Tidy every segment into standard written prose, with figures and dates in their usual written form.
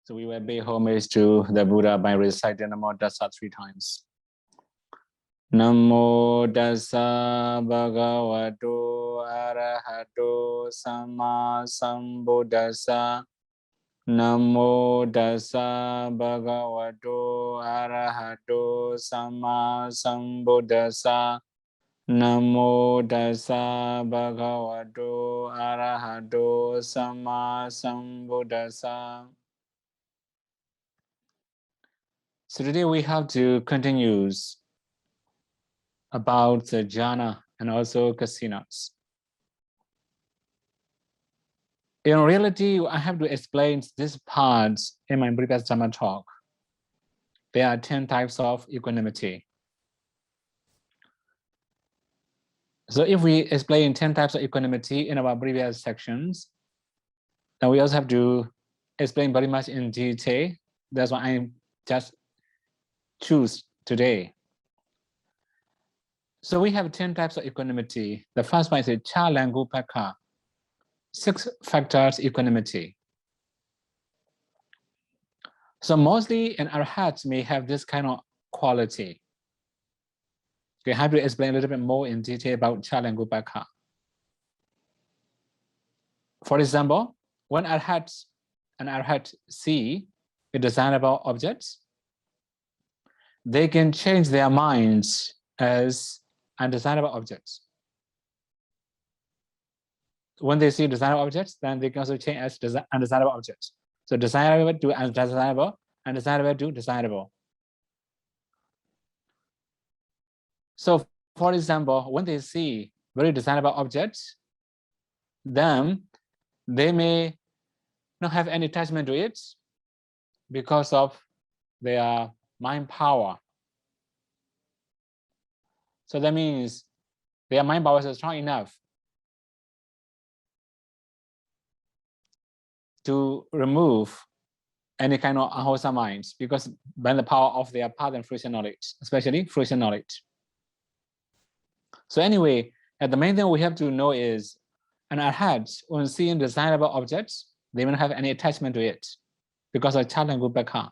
So we will pay homage to the Buddha by reciting Namo Tassa 3 times. Namo Tassa Bhagavato Arahato Sama Sambuddhassa. Namo Tassa Bhagavato Arahato Sama Sambuddhassa. Namo Tassa Bhagavato Arahato Sama Sambuddhassa. So today we have to continue about the jhana and also kasinas. In reality, I have to explain this part in my previous Dhamma talk. There are 10 types of equanimity. So if we explain 10 types of equanimity in our previous sections, then we also have to explain very much in detail. That's why I just choose today. So we have 10 types of equanimity. The first one is a Chalangupaka, 6 factors equanimity. So mostly in our hearts may have this kind of quality. We have to explain a little bit more in detail about Chalangupaka. For example, when our hearts see a desirable objects, they can change their minds as undesirable objects. When they see desirable objects, then they can also change as undesirable objects. So desirable to undesirable, undesirable to desirable. So for example, when they see very desirable objects, then they may not have any attachment to it because of their mind power. So that means their mind power is strong enough to remove any kind of unwholesome minds because by the power of their path and fruition knowledge, especially fruition knowledge. So anyway, the main thing we have to know is, in our heads, when seeing desirable objects, they won't have any attachment to it because of Chalangupaka.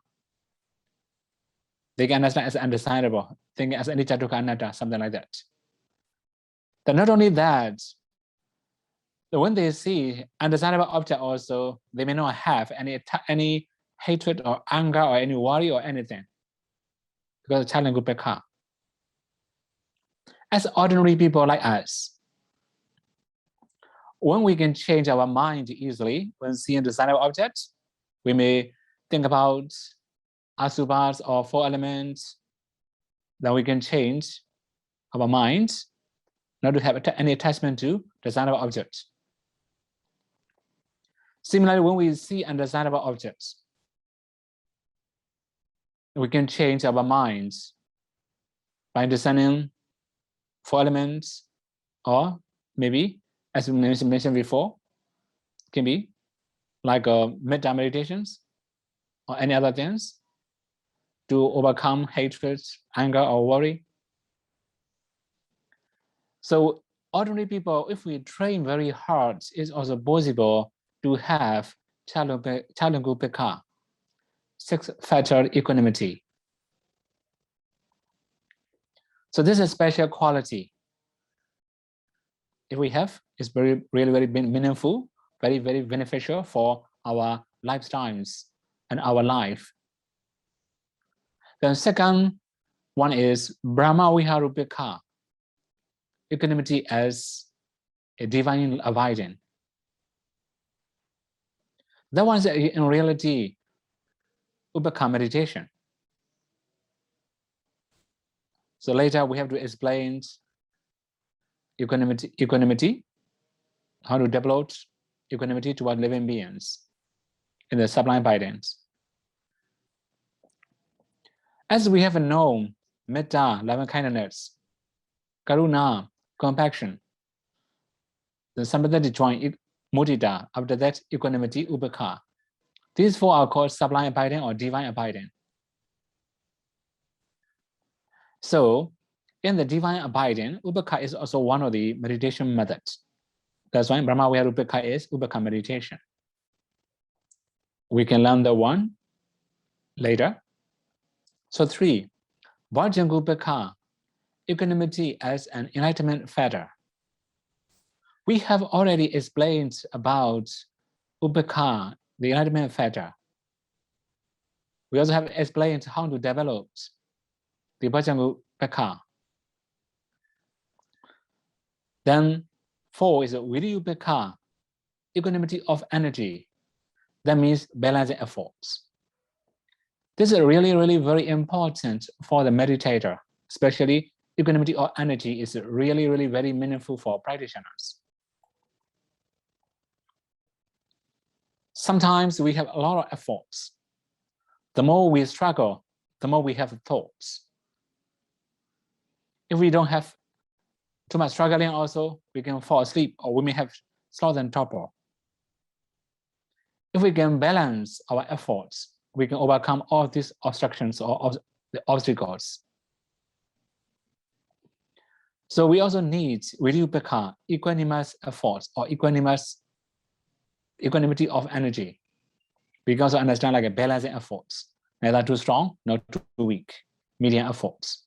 They can understand as undesirable, think as anicca dukkha anatta, something like that. But not only that, when they see undesirable object also, they may not have any hatred or anger or any worry or anything because of Chalangupaka. As ordinary people like us, when we can change our mind easily when seeing desirable objects, we may think about asubhas or 4 elements, then we can change our minds not to have any attachment to desirable objects. Similarly, when we see undesirable objects, we can change our minds by discerning 4 elements, or maybe, as we mentioned before, can be like metta meditations or any other things to overcome hatred, anger, or worry. So ordinary people, if we train very hard, it's also possible to have Chalangupaka, 6-factor equanimity. So this is a special quality. If we have, it's really very meaningful, very beneficial for our lifetimes and our life. The second one is Brahma Viharupika, equanimity as a divine abiding. That one is in reality Upaka meditation. So later we have to explain equanimity, how to develop equanimity toward living beings in the sublime abidings. As we have known, metta, loving kindness, karuna, compassion, the sympathetic joint, mudita, after that equanimity, upaka. These 4 are called sublime abiding or divine abiding. So in the divine abiding, upaka is also one of the meditation methods. That's why Brahma Viharupika is upaka meditation. We can learn the one later. So 3, Vajjangupeka, equanimity as an enlightenment fetter. We have already explained about Upeka, the enlightenment fetter. We also have explained how to develop the Vajjangupeka. Then 4 is Visuddhimagga, equanimity of energy. That means balancing efforts. This is really, really very important for the meditator, especially equanimity of energy is really, really very meaningful for practitioners. Sometimes we have a lot of efforts. The more we struggle, the more we have thoughts. If we don't have too much struggling also, we can fall asleep or we may have sloth and torpor. If we can balance our efforts, we can overcome all these obstructions or the obstacles. So we also need Visuddhimagga, equanimous efforts or equanimity of energy. We can also understand like a balancing efforts, neither too strong, nor too weak, medium efforts.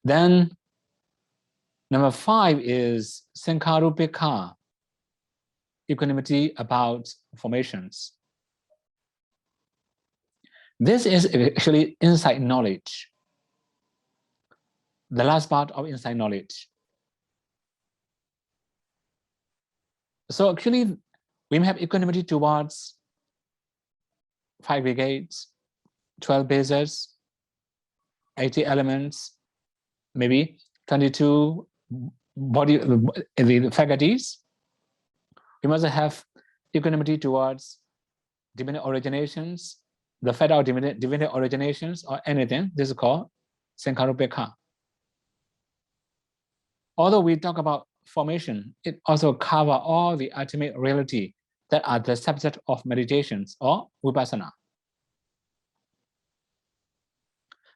Then number 5 is Sankharupeka, equanimity about formations. This is actually insight knowledge, the last part of insight knowledge. So actually, we may have equanimity towards 5 brigades, 12 bases, 80 elements, maybe 22 body the faculties. We must have equanimity towards divinity originations, the fetter of divinity originations, or anything. This is called Sankharupeka. Although we talk about formation, it also covers all the ultimate reality that are the subject of meditations or vipassana.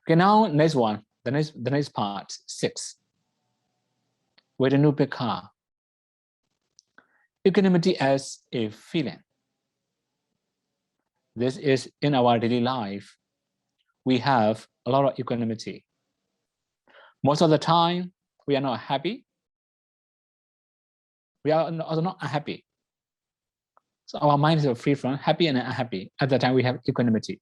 Okay, now next one, the next part, 6. Visuddhimagga, equanimity as a feeling. This is in our daily life. We have a lot of equanimity. Most of the time, we are not happy. We are also not unhappy. So our mind is free from happy and unhappy. At the time, we have equanimity.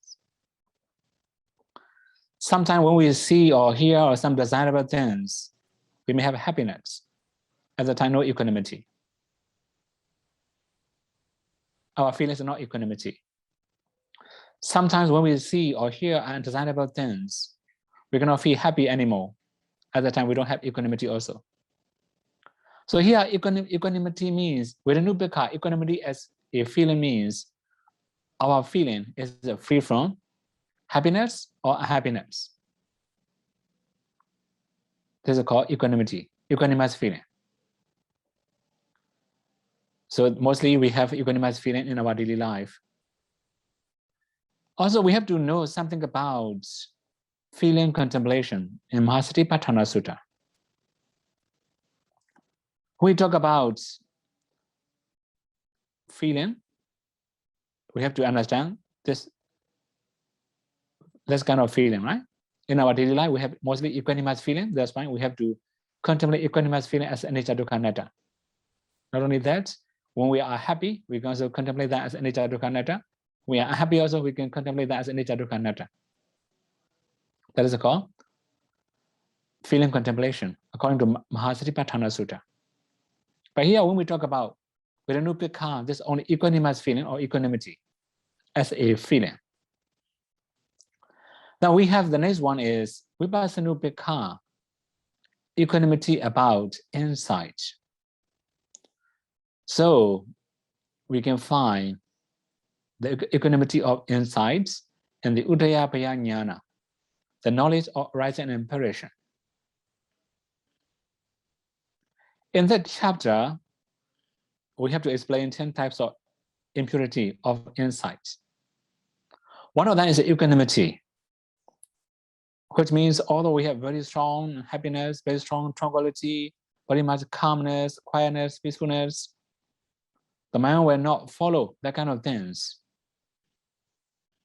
Sometimes when we see or hear or some desirable things, we may have happiness. At the time, no equanimity. Our feelings are not equanimity. Sometimes when we see or hear undesirable things, we cannot feel happy anymore. At the time, we don't have equanimity also. So here, equanimity means, Visuddhimagga, equanimity as a feeling means, our feeling is free from happiness or unhappiness. This is called equanimity, equanimous feeling. So mostly we have equanimous feeling in our daily life. Also, we have to know something about feeling contemplation in Mahasatipatthana Sutta. When we talk about feeling, we have to understand this kind of feeling, right? In our daily life, we have mostly equanimous feeling. That's why we have to contemplate equanimous feeling as anicca dukkha anatta. Not only that, when we are happy, we can also contemplate that as anicca dukkha anatta. When we are unhappy also, we can contemplate that as anicca dukkha anatta. That is called feeling contemplation, according to Mahasatipatthana Sutta. But here, when we talk about Visuddhimagga, this only equanimous feeling or equanimity as a feeling. Now we have the next one is Vipassanupekha, equanimity about insight. So we can find the equanimity of insights and the Udayapaya Jnana, the knowledge of rising and imperishment. In that chapter, we have to explain 10 types of impurity of insight. One of them is equanimity, which means although we have very strong happiness, very strong tranquility, very much calmness, quietness, peacefulness, the mind will not follow that kind of things.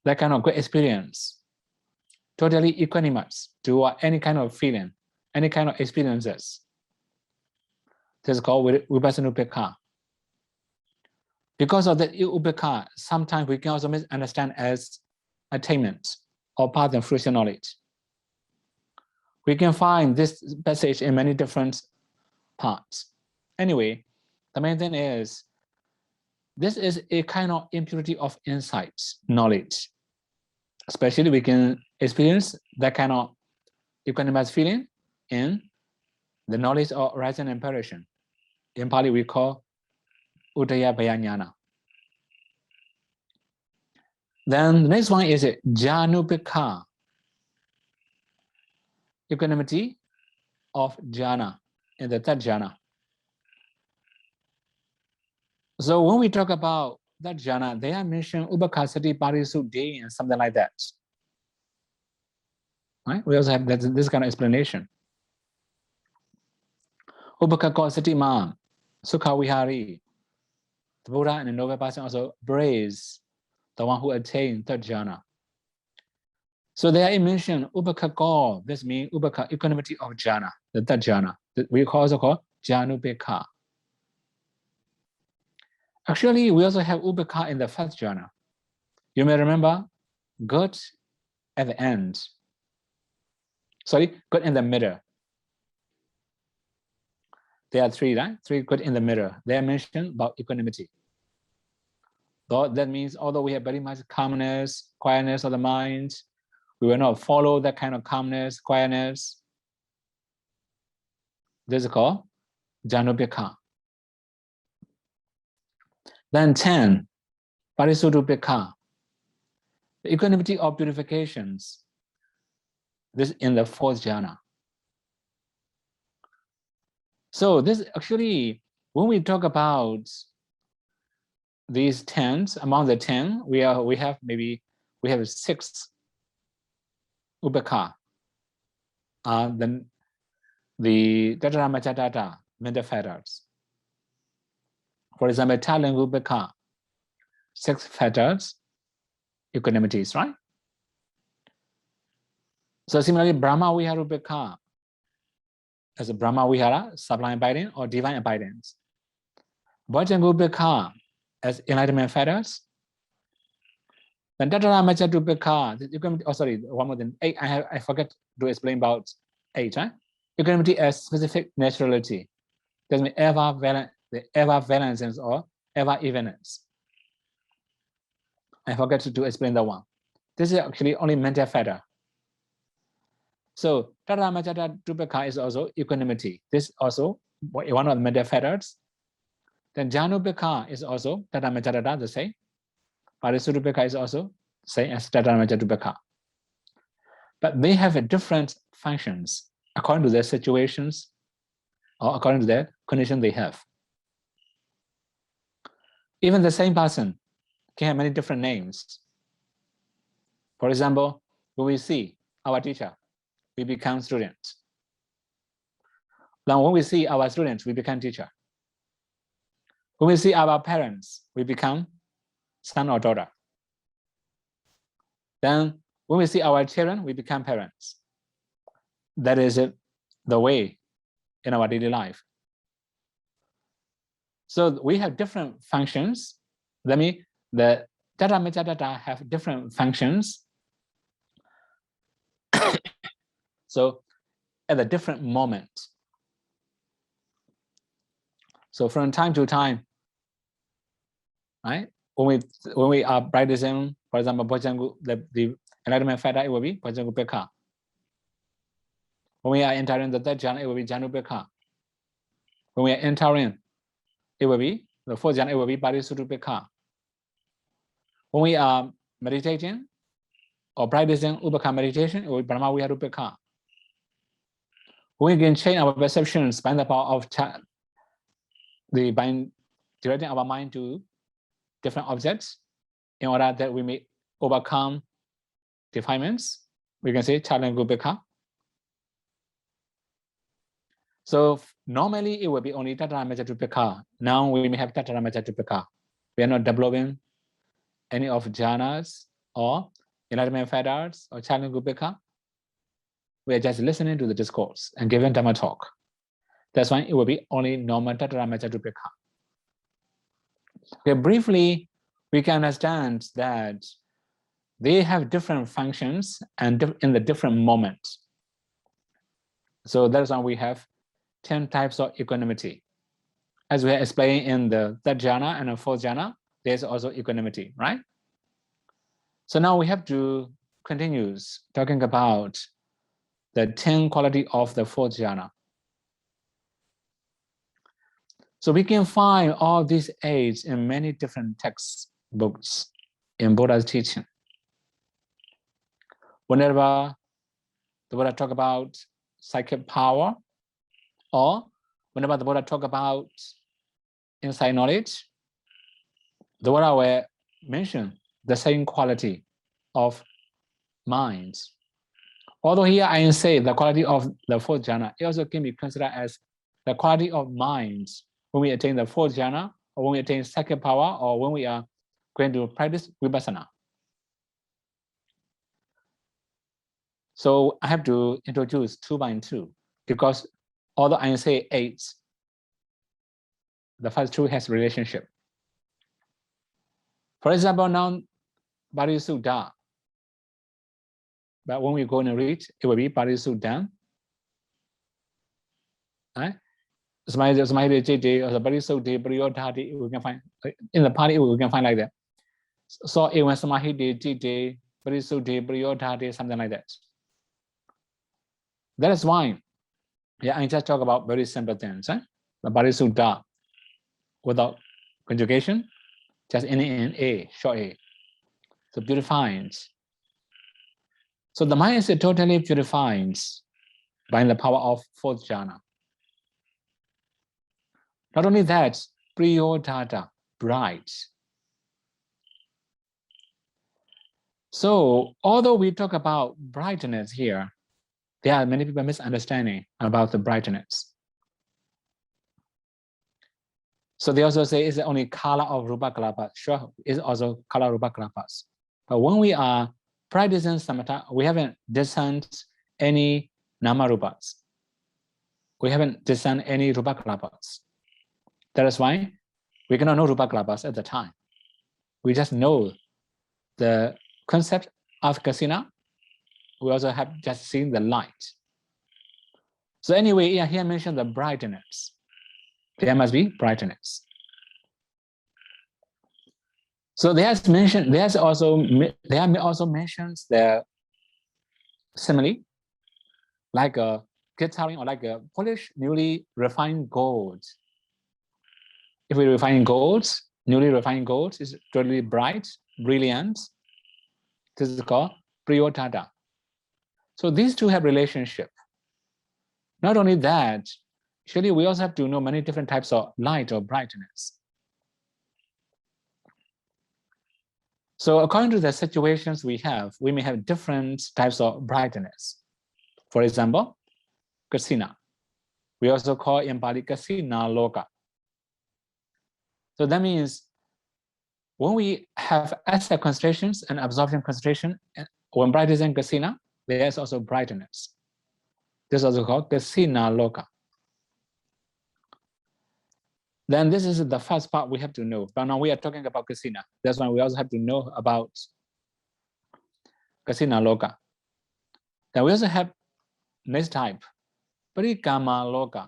that kind of good experience, totally equanimous to any kind of feeling, any kind of experiences. This is called Vipassana Upekkha. Because of that Upekkha, sometimes we can also misunderstand as attainment or path and fruition knowledge. We can find this passage in many different parts. Anyway, the main thing is, this is a kind of impurity of insight, knowledge. Especially we can experience that kind of equanimous feeling in the knowledge of arising and perishing. In Pali, we call Udaya Bhayanyana. Then the next one is Janupekha, equanimity of jhana, in the third jhana. So when we talk about that jhana, they are mentioned Ubhakasati Parisuddhi and something like that. Right? We also have this kind of explanation. Ubhakasati Ma, Sukha Vihari. The Buddha and the noble person also praise the one who attained third jhana. So they are mentioned Ubhakako, this means Ubhaka, equanimity of jhana, the third jhana. We also call Janupekha. Actually, we also have Ubhaka in the first jhana. You may remember good at the end. Sorry, good in the middle. There are three, right? Three good in the middle. They are mentioned about equanimity. So that means although we have very much calmness, quietness of the mind, we will not follow that kind of calmness, quietness. This is called Janupekha. Then 10, Parisuddhupekha, the equanimity of purifications. This in the fourth jhana. So this actually, when we talk about these 10s, among the 10, we have 6 Ubhaka. Then the Tattaramachatata, mental fetters. For example, Talent Ubhaka, 6 fetters, equanimities, right? So similarly, Brahma Vihara Ubhaka, as a Brahma Vihara, sublime abiding or divine abidance. Bojjhanga Ubhaka, as enlightenment fetters. Then Tattaramachatupekha, oh sorry, one more than 8. I forget to explain about 8. Right? Equanimity as specific naturality. That means the ever-valence or ever-evenness. I forget to explain that one. This is actually only mental fetter. So Tattaramachatupekha is also equanimity. This also one of the mental fetters. Then Janupekha is also Tattaramachatata, the same. Parisuddhupekha is also same as Tattaramachatupekha. But they have different functions according to their situations or according to their condition they have. Even the same person can have many different names. For example, when we see our teacher, we become students. Then when we see our students, we become teacher. When we see our parents, we become son or daughter. Then when we see our children, we become parents. That is the way in our daily life. So we have different functions. That means the Tattaramachatata have different functions. So at a different moment. So from time to time, right? When we are practicing, for example, the enlightenment fetter, it will be Bojjhanga. When we are entering the third jhana, it will be Janupekha. When we are entering, it will be the fourth jhana, it will be Parisuddhupekha. When we are meditating or practicing Ubhaka meditation, it will be Brahma Vihara Upekha. When we can change our perceptions by the power of by directing our mind to different objects in order that we may overcome defilements, we can say Talent Upekha. So normally it will be only Tattaramachatupekha. Now we may have Tattaramachatupekha. We are not developing any of jhanas or enlightenment fighters or Chalung Gupika. We are just listening to the discourse and giving Dhamma talk. That's why it will be only normal Tataramacha Dupika. Okay, briefly, we can understand that they have different functions and in the different moments. So that's why we have 10 types of equanimity. As we are explaining in the third jhana and the fourth jhana, there's also equanimity, right? So now we have to continue talking about the 10 quality of the fourth jhana. So we can find all these aids in many different textbooks in Buddha's teaching. Whenever the Buddha talk about psychic power, or whenever the Buddha talk about insight knowledge, the Buddha will mention the same quality of mind. Although here I say the quality of the fourth jhana, it also can be considered as the quality of mind when we attain the fourth jhana, or when we attain psychic power, or when we are going to practice vipassana. So I have to introduce 2 by 2, because although I say 8, the first 2 has relationship. For example, now Patisambhidamagga, but when we go and read, it will be Patisambhidamagga. Right? Smiley JJ or Patisambhidamagga, Priyodhati, we can find in the Pali, we can find like that. So even Samahiti, JJ, Patisambhidamagga, Priyodhati, something like that. That is why, yeah, I just talk about very simple things. The Patisambhidamagga without conjugation, just in A, short A. So purified. So the mind is totally purified by the power of fourth jhana. Not only that, priyodhata, bright. So although we talk about brightness here, there are many people misunderstanding about the brightness. So they also say it's only color of rupa kalapas. Sure, it's also color rupa kalapas. But when we are practicing samatha, we haven't discerned any nama rupas. We haven't discerned any rupa kalapas. That is why we cannot know rupa kalapas at the time. We just know the concept of Kasina. We also have just seen the light. So anyway, here mentioned the brightness. There must be brightness. So there are also mentions the simile, like a glittering or like a polished, newly refined gold. If we refine gold, newly refined gold is totally bright, brilliant. This is called priyodhata. So these two have relationship. Not only that, actually we also have to know many different types of light or brightness. So according to the situations we have, we may have different types of brightness. For example, Kasina. We also call in Pali Kasina Loka. So that means when we have asset concentrations and absorption concentration, when practicing Kasina, there is also brightness. This is also called Kasina Loka. Then this is the first part we have to know. But now we are talking about Kasina. That's why we also have to know about Kasina Loka. Then we also have next type, Parikama Loka.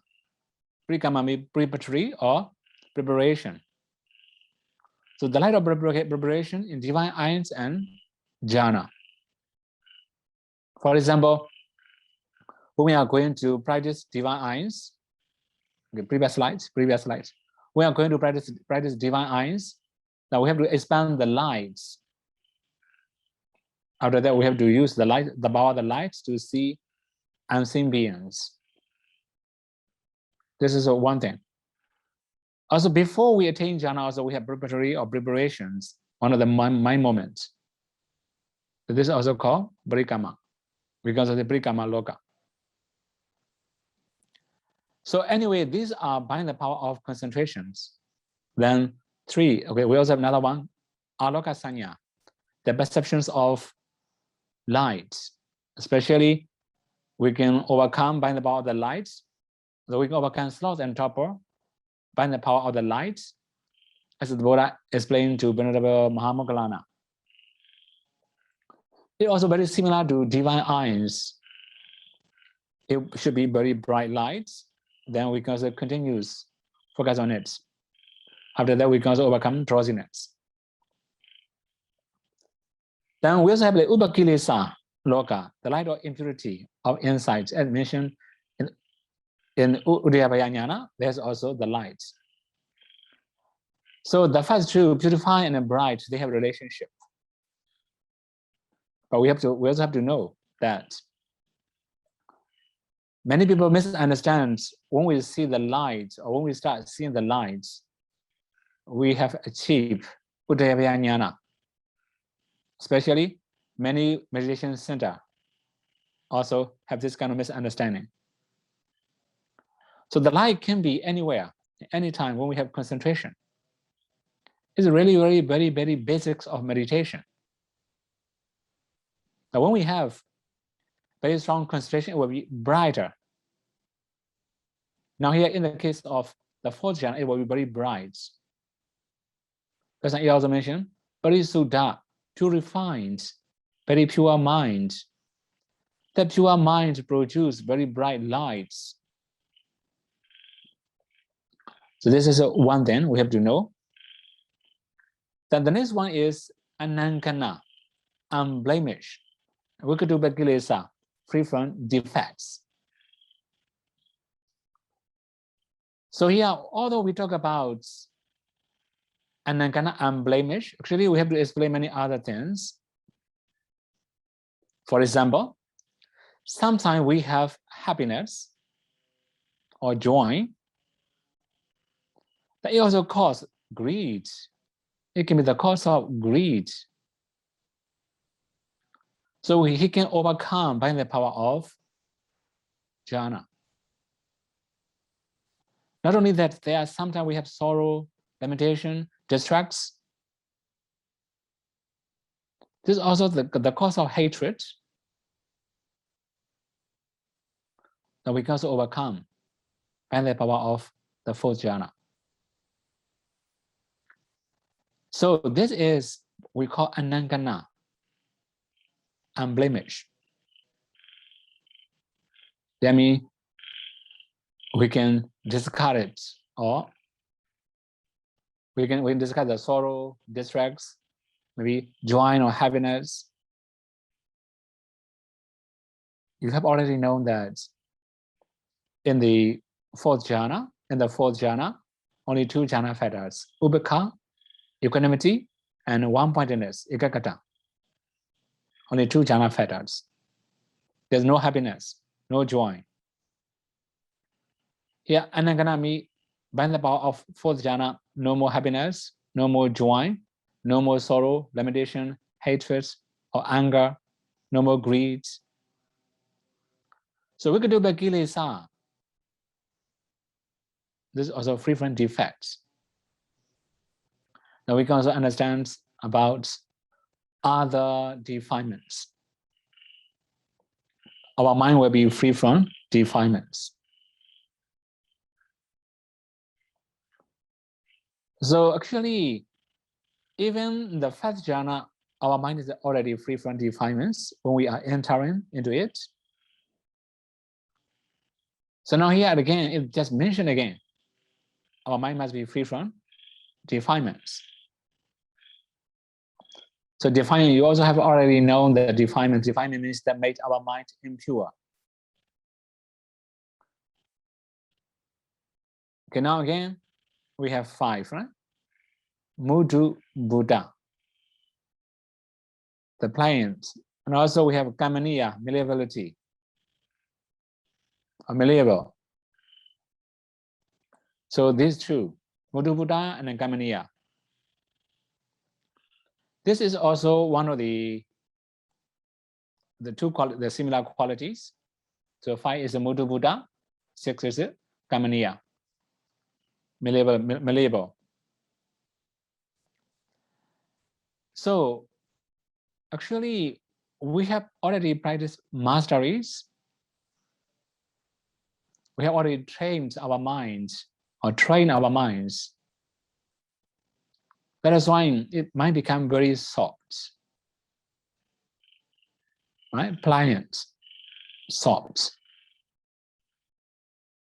Parikama means preparatory or preparation. So the light of preparation in divine eyes and jhana. For example, when we are going to practice divine eyes, okay, previous slides. We are going to practice divine eyes. Now we have to expand the lights. After that, we have to use the light, the power of the lights to see unseen beings. This is one thing. Also, before we attain jhana, also we have preparatory or preparations, one of the mind moments. So this is also called parikama, because of the parikama loka. So anyway, these are by the power of concentrations. Then 3, okay, we also have another one, aloka sanya. the perceptions of light, especially we can overcome by the power of the light. So we can overcome sloth and torpor by the power of the light, as the Buddha explained to Venerable Mahamoggallana. It's also very similar to divine eyes. It should be very bright lights. Then we can also continue focus on it. After that, we can also overcome drowsiness. Then we also have the Upakilesa Loka, the light of impurity of insight, as mentioned in Udayabhaya Jnana. There's also the light. So the first two, purify and bright, they have a relationship. But we also have to know that many people misunderstand when we see the light, or when we start seeing the light, we have achieved Udayabhaya Jnana. Especially many meditation centers also have this kind of misunderstanding. So the light can be anywhere, anytime when we have concentration. It's really, really very, very basics of meditation. Now when we have very strong concentration, it will be brighter. Now here in the case of the fourth jhana, it will be very bright. As I also mentioned, very Suddha, too refined, very pure mind. The pure mind produces very bright lights. So this is one thing we have to know. Then the next one is Anankana, unblemished. We could do Kilesa, free from defects. So here, although we talk about Anankana, unblemished, actually we have to explain many other things. For example, sometimes we have happiness or joy. That also causes greed. It can be the cause of greed. So he can overcome by the power of jhana. Not only that, there are sometimes we have sorrow, lamentation, distracts. This is also the cause of hatred that we can also overcome by the power of the fourth jhana. So this is we call Anankana, unblemished. That means we can discard it, or we can discard the sorrow, distracts, maybe joy or happiness. You have already known that in the fourth jhana, only two jhana factors, upekkha, equanimity, and one-pointedness, ekaggata. Only two jhana factors. There's no happiness, no joy. Here, Anankana means by the power of fourth jhana, no more happiness, no more joy, no more sorrow, lamentation, hatred, or anger, no more greed. So we could do by kilesa. This is also free from defects. Now we can also understand about other defilements. Our mind will be free from defilements. So actually, even the first jhana, our mind is already free from defilements when we are entering into it. So now here again, it just mentioned again, our mind must be free from defilements. So defilement, you also have already known that defilement. Defilement means that make our mind impure. Okay, now again, we have 5, right? Mudu Buddha, the pliant, and also we have Kamaniya, malleability, or malleable. So these two, Mudu Buddha and Kamaniya. This is also one of the similar qualities. So 5 is the Mudu Buddha, 6 is it Kamaniya, malleable. So actually we have already practiced masteries. We have already trained our minds or trained our minds. That is why it might become very soft, right? Pliant, soft.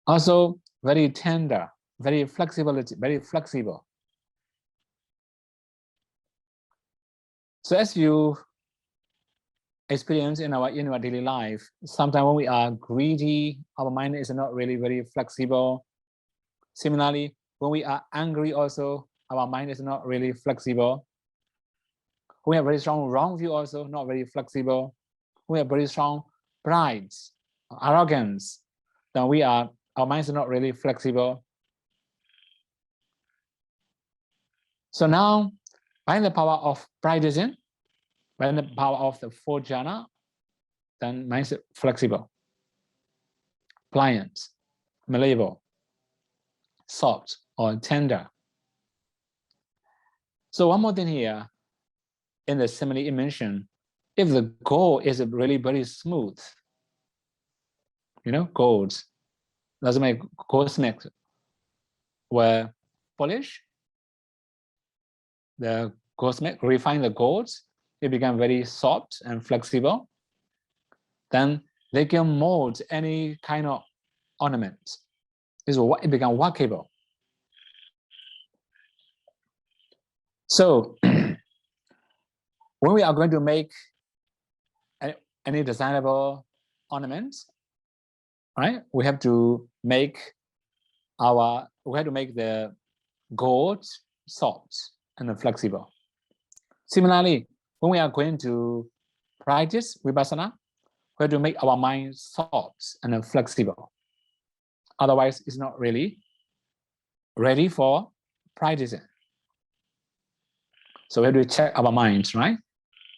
Also very tender, very flexible. So as you experience in our daily life, sometimes when we are greedy, our mind is not really very flexible. Similarly, when we are angry also, our mind is not really flexible. We have very strong wrong view also, not very flexible. We have very strong pride, arrogance, then our minds are not really flexible. So now, by the power of practicing, by the power of the 4 jhana, then mind is flexible, pliant, malleable, soft, or tender. So one more thing here, in the simile it mentioned, if the gold is really very smooth, gold, doesn't make goldsmiths were polished, the goldsmith refine the golds, it became very soft and flexible. Then they can mold any kind of ornament. It became workable. So when we are going to make any designable ornaments, right? We have to make the gold soft and flexible. Similarly, when we are going to practice vipassana, we have to make our mind soft and flexible. Otherwise, it's not really ready for practicing. So we have to check our minds, right?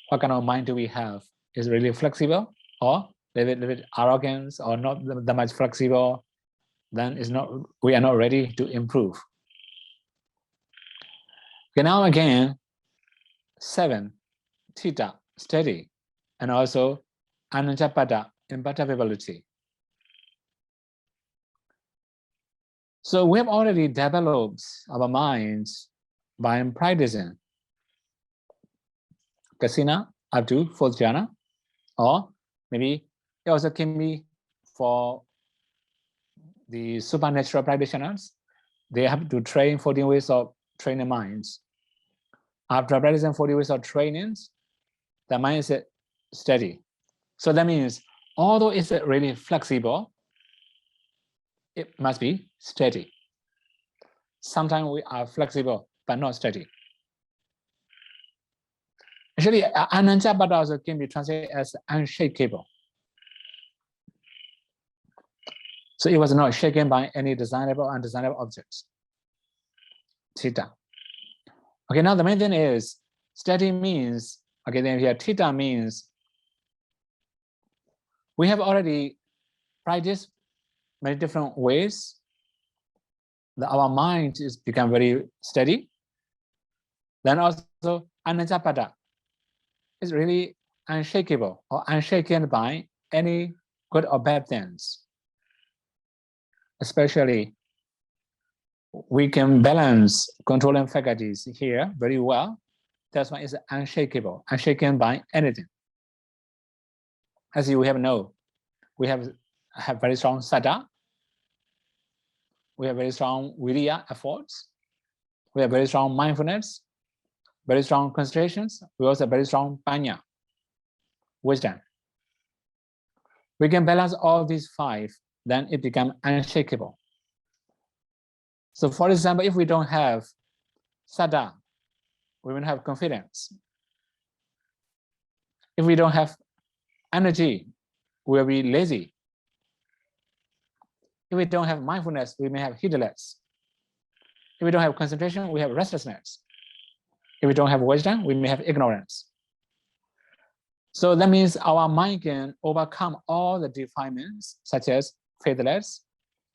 What kind of mind do we have? Is it really flexible, or a little bit arrogance, or not that much flexible? Then we are not ready to improve. Okay, now again, 7, theta, steady, and also anantapada, imperturbability. So we have already developed our minds by practicing Kasina up to 4th jhana, or maybe it also can be for the supernatural practitioners. They have to train 14 ways of training minds. After practicing 40 ways of trainings, the mind is steady. So that means, although it's really flexible, it must be steady. Sometimes we are flexible, but not steady. Actually, anantapada also can be translated as unshakable. So it was not shaken by any designable or undesirable objects. Theta. Okay, now the main thing is, steady means, okay, then here theta means we have already practiced many different ways that our mind is become very steady. Then also anantapada is really unshakable or unshaken by any good or bad things. Especially, we can balance controlling faculties here very well. That's why it's unshakable, unshaken by anything. As you have know, we have very strong saddha. We have very strong viriya efforts. We have very strong mindfulness, very strong concentrations. We also have very strong panya, wisdom. We can balance all these 5, then it becomes unshakable. So for example, if we don't have saddha, we will have confidence. If we don't have energy, we will be lazy. If we don't have mindfulness, we may have heedless. If we don't have concentration, we have restlessness. If we don't have wisdom, we may have ignorance. So that means our mind can overcome all the defilements such as faithless,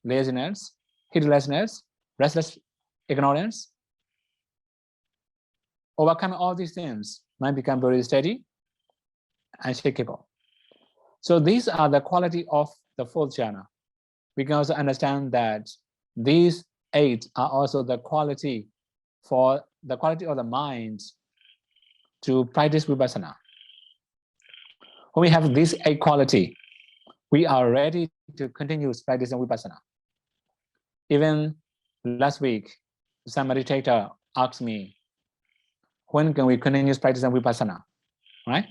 laziness, heedlessness, restless, ignorance. Overcoming all these things, mind become very steady, unshakable. So these are the quality of the fourth jhana. We can also understand that these 8 are also the quality for the quality of the mind to practice vipassana. When we have this 8 quality, we are ready to continue practicing vipassana. Even last week, some meditator asked me, when can we continue practicing vipassana? Right?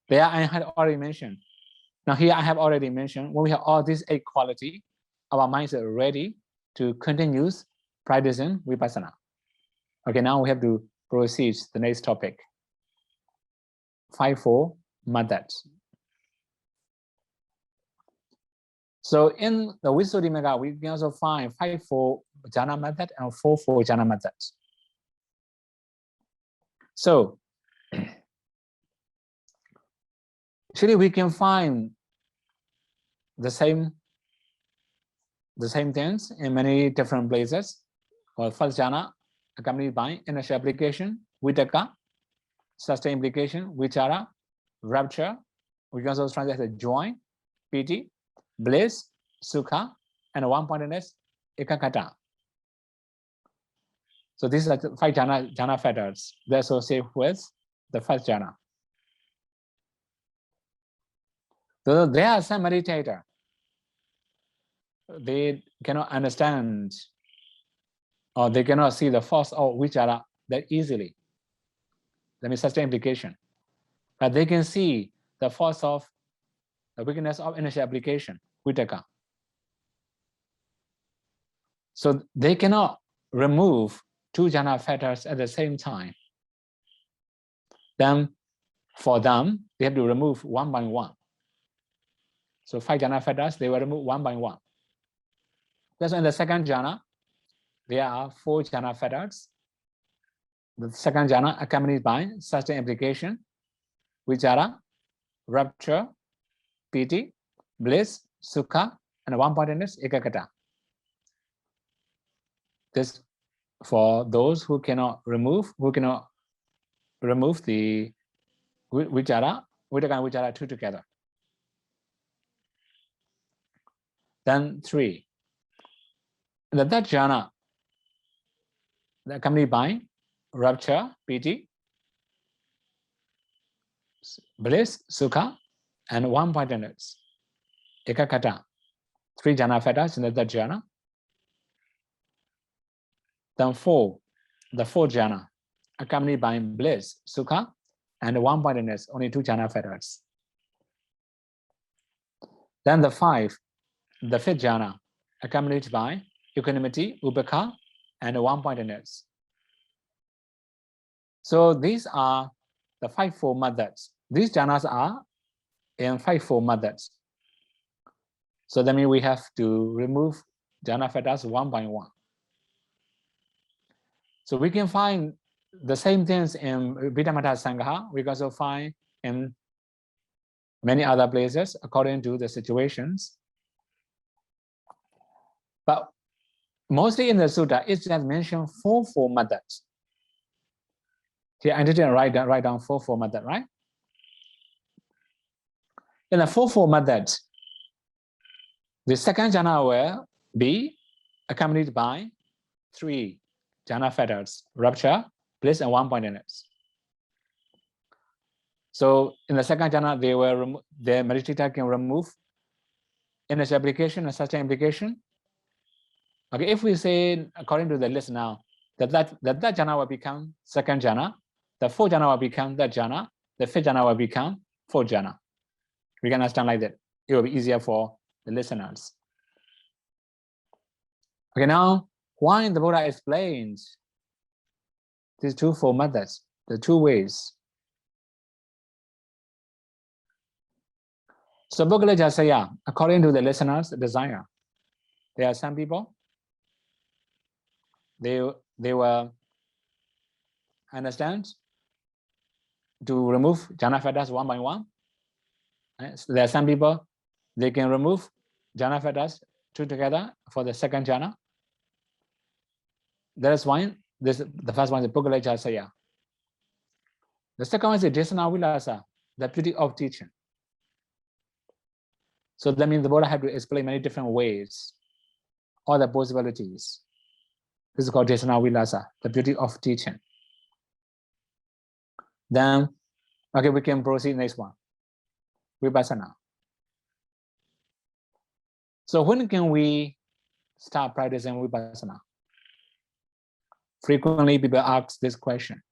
There I had already mentioned. Now here I have already mentioned, when we have all these 8 quality, our minds are ready to continue practicing vipassana. Okay, now we have to proceed to the next topic. 5-4 methods. So in the Visuddhimagga, we can also find 5-4 jhana method and 4-4 jhana methods. So actually we can find the same things in many different places. Or first jhana accompanied by initial application, vitakka, sustained implication, vichara, rapture. We can also translate as joy, piti, bliss, sukha, and one-pointedness, ekaggata. So these are the 5 jhana factors that associate with the first jhana. So there are some meditator, they cannot understand or they cannot see the force of vichara that easily. That means sustained implication. But they can see the force of the weakness of initial application, vitakka. So they cannot remove 2 jhana factors at the same time. Then for them, they have to remove one by one. So 5 jhana factors, they will remove one by one. That's why in the second jhana, there are 4 jhana factors. The second jhana accompanied by sustained implication, vichara, rapture, piti, bliss, sukha, and one-pointedness, ekaggata. This for those who cannot remove the vichara, vitakka and vichara 2 together. Then 3. The third jhana, accompanied by rapture, piti, bliss, sukha, and one-pointedness, ekaggata. 3 jhana factors in the third jhana. Then 4, the fourth jhana, accompanied by bliss, sukha, and one-pointedness, only 2 jhana factors. Then the 5, the fifth jhana, accompanied by equanimity, upekkha, and one-pointedness. So these are the 5-4 methods. These jhanas are in 5-4 methods. So that means we have to remove jhana factors one by one. So we can find the same things in Visuddhimagga Sangha. We can also find in many other places according to the situations. But mostly in the sutta, it's just mentioned 4-4 methods. Here I didn't write down 4-4 method, right? In the 4-4 methods, the second jhana will be accompanied by 3 jhana factors, rapture, bliss, and one-pointedness. So in the second jhana, the meditator can remove initial application and sustained implication. Okay, if we say according to the list now, that jhana will become second jhana, the fourth jhana will become third jhana, the fifth jhana will become fourth jhana. We can understand like that. It will be easier for the listeners. Okay, now why the Buddha explains these 2-4 methods, the 2 ways. So Buddha just say, yeah, according to the listener's desire, there are some people, they will understand to remove jhana factors one by one. So there are some people, they can remove jhana factors 2 together for the second jhana. That is why the first one is Pugalajasaya. The second one is Desana Vilasa, the beauty of teaching. So that means the Buddha had to explain many different ways, all the possibilities. This is called Desana Vilasa, the beauty of teaching. Then, okay, we can proceed next one. Vipassana. So when can we start practicing Vipassana? Frequently, people ask this question.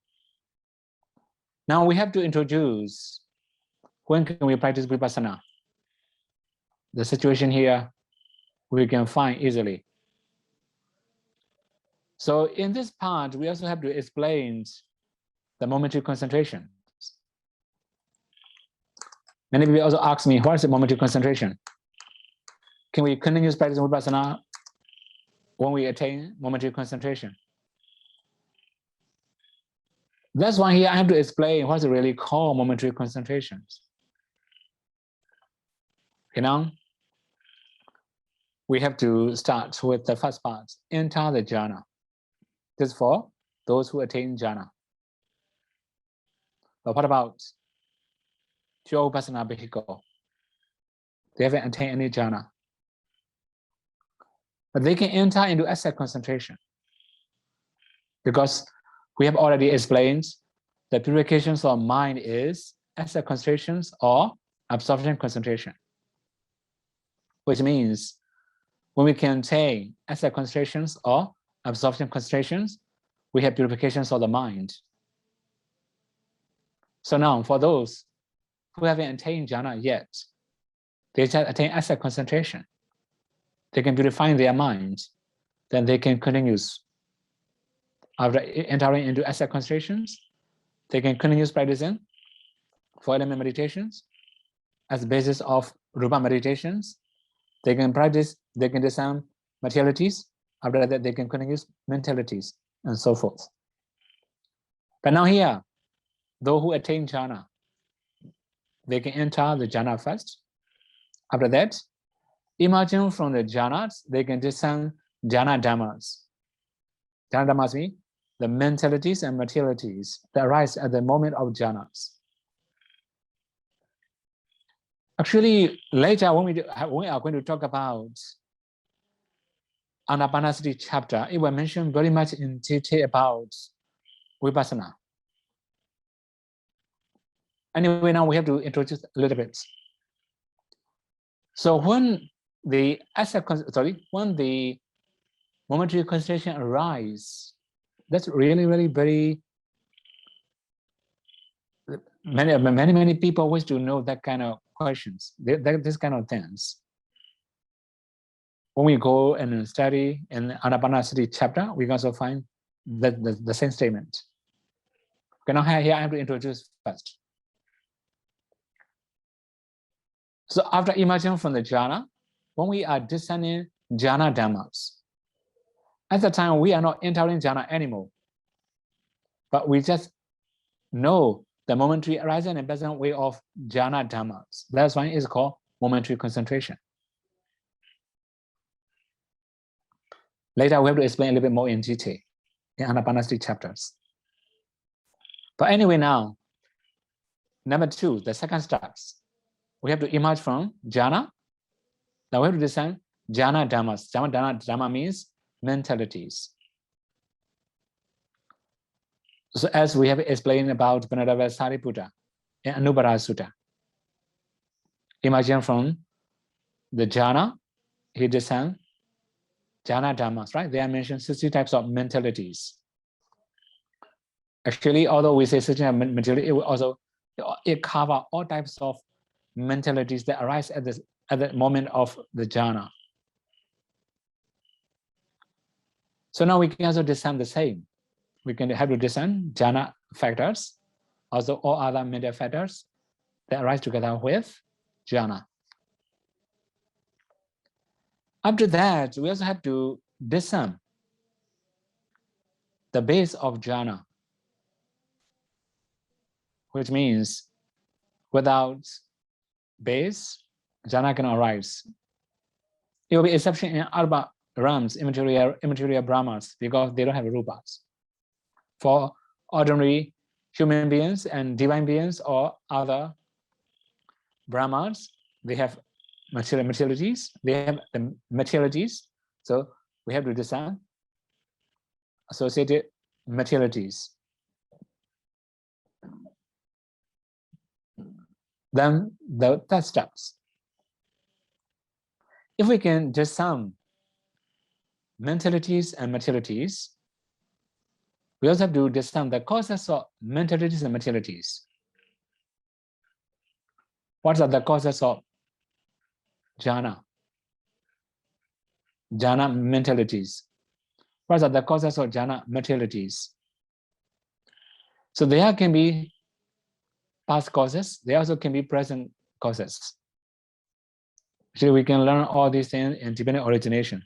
Now we have to introduce when can we practice Vipassana. The situation here we can find easily. So in this part, we also have to explain the momentary concentration. Many people also ask me, what is the momentary concentration? Can we continue practicing Vipassana when we attain momentary concentration? That's why here I have to explain what's really called momentary concentrations. Okay, now we have to start with the first part, enter the jhana. This is for those who attain jhana. But what about pure Vipassana Bhikkhu? They haven't attained any jhana. But they can enter into asset concentration. Because we have already explained the purifications of mind is asset concentrations or absorption concentration. Which means when we can attain asset concentrations or absorption concentrations, we have purifications of the mind. So now for those who haven't attained jhana yet, they just attain asset concentration. They can purify their mind, then they can continue. After entering into asset concentrations, they can continue practicing 4-element meditations as the basis of Rupa meditations. They can practice, they can discern materialities. After that, they can continue mentalities and so forth. But now here, those who attain jhana, they can enter the jhana first. After that, emerging from the jhanas, they can discern jhana dhammas. Jhana dhammas mean the mentalities and materialities that arise at the moment of jhanas. Actually, later when we are going to talk about Anapanasati chapter, it will mention very much in detail about Vipassana. Anyway, now we have to introduce a little bit. So when the momentary concentration arises, that's really very many people wish to know that kind of questions, this kind of things. When we go and study in Anapanasati chapter, we can also find the same statement. Okay, now here I have to introduce first. So after emerging from the jhana, when we are discerning jhana dhammas, at the time we are not entering jhana anymore, but we just know the momentary arising and present way of jhana dhammas. That's why it's called momentary concentration. Later we have to explain a little bit more in detail in Anapanasati chapters. But anyway, now, number 2, the second steps. We have to emerge from jhana. Now we have to discern jhana dhammas. Dhamma means mentalities. So as we have explained about Venerable Sariputta in Anubhara Sutta, emerging from the jhana, he discerned jhana dhammas, right? They are mentioned 60 types of mentalities. Actually, although we say 60 types of mentality, it covers all types of mentalities that arise at the moment of the jhana. So now we can also discern the same. We can have to discern jhana factors, also all other mental factors that arise together with jhana. After that, we also have to discern the base of jhana, which means without base, jhana cannot arise. It will be exception in Arba realms, immaterial Brahmas, because they don't have rupas. For ordinary human beings and divine beings or other Brahmas, they have materialities. They have the materialities. So we have to discern associated materialities. Then the third steps. If we can discern mentalities and materialities, we also have to discern the causes of mentalities and materialities. What are the causes of jhana? Jhana mentalities. What are the causes of jhana materialities? So there can be past causes. There also can be present causes. Actually, we can learn all these things in dependent origination.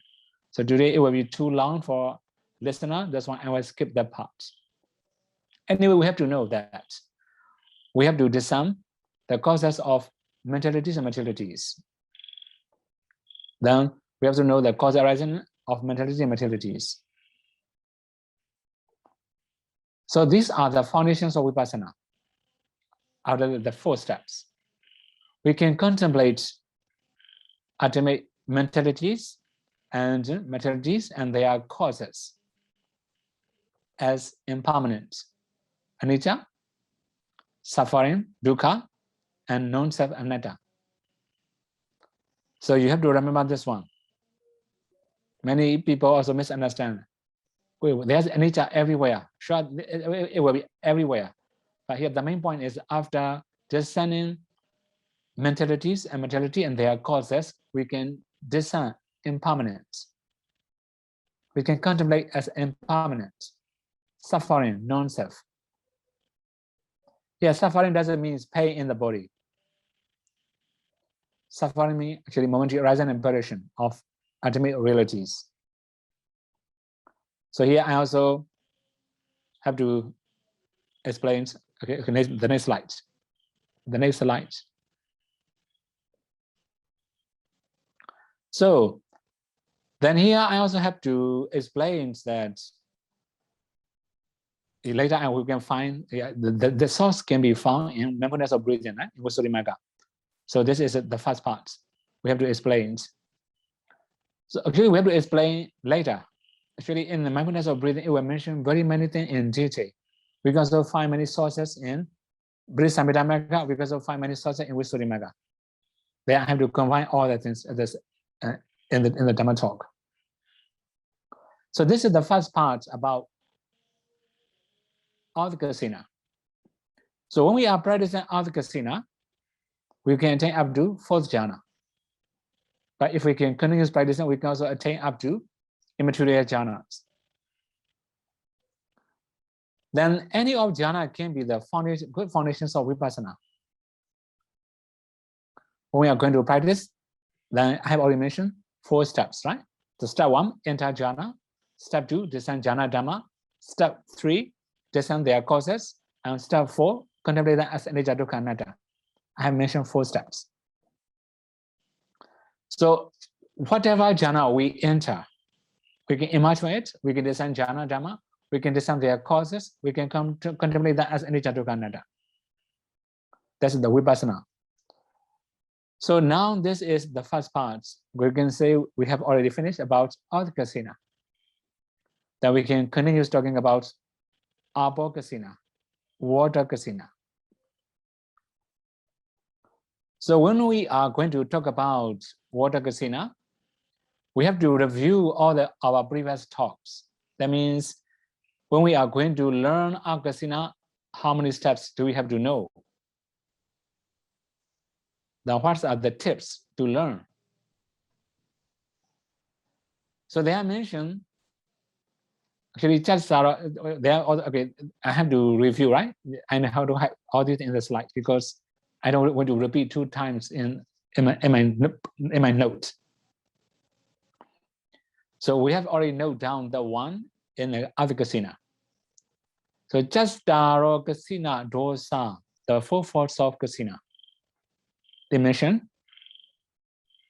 So today it will be too long for listener. That's why I will skip that part. Anyway, we have to know that we have to discern the causes of mentalities and materialities. Then we have to know the cause arising of mentality and materialities. So these are the foundations of vipassana. Out of the 4 steps, we can contemplate ultimate mentalities and materialities and their causes as impermanent, anicca, suffering, dukkha, and non-self anatta. So you have to remember this one. Many people also misunderstand. There's anicca everywhere. Sure, it will be everywhere. But here the main point is after discerning mentalities and materiality and their causes, we can discern impermanence. We can contemplate as impermanent, suffering, non-self. Yeah, suffering doesn't mean pain in the body. Suffering means actually momentary arising and perishing of ultimate realities. So here I also have to explain. Okay, the next slide. The next slide. So then here I also have to explain that later on we can find the source can be found in mindfulness of breathing, right? In Visuddhimagga. So this is the first part. We have to explain. So actually we have to explain later. Actually in the mindfulness of breathing, it will mention very many things in detail. We can also find many sources in Patisambhidamagga. We can also find many sources in Visuddhimagga. Then I have to combine all the things in the Dhamma Talk. So this is the first part about Kasina. So when we are practicing Kasina, we can attain up to 4th jhana. But if we can continue practicing, we can also attain up to immaterial jhanas. Then any of jhana can be the foundation, good foundations of vipassana. When we are going to practice, then I have already mentioned 4 steps, right? So step 1, enter jhana. Step 2, discern jhana dhamma. Step 3, discern their causes. And step 4, contemplate them as anicca, dukkha, anatta. I have mentioned 4 steps. So whatever jhana we enter, we can emerge from it, we can discern jhana dhamma, we can discern their causes, we can come to contemplate that as anicca, dukkha, anatta. That's the vipassana. So now this is the first part. We can say we have already finished about Kasina. Then we can continue talking about Kasina, water Kasina. So when we are going to talk about water Kasina, we have to review all our previous talks. That means when we are going to learn Kasina, how many steps do we have to know? Now, what are the tips to learn? So they are mentioned. Actually, just they are all, okay. I have to review, right? I know how to have all this in the slide because I don't want to repeat 2 times in my note. So we have already noted down the one in the other Kasina. So just Daro Kasina Dosa, the 4 forms of Kasina. They mention.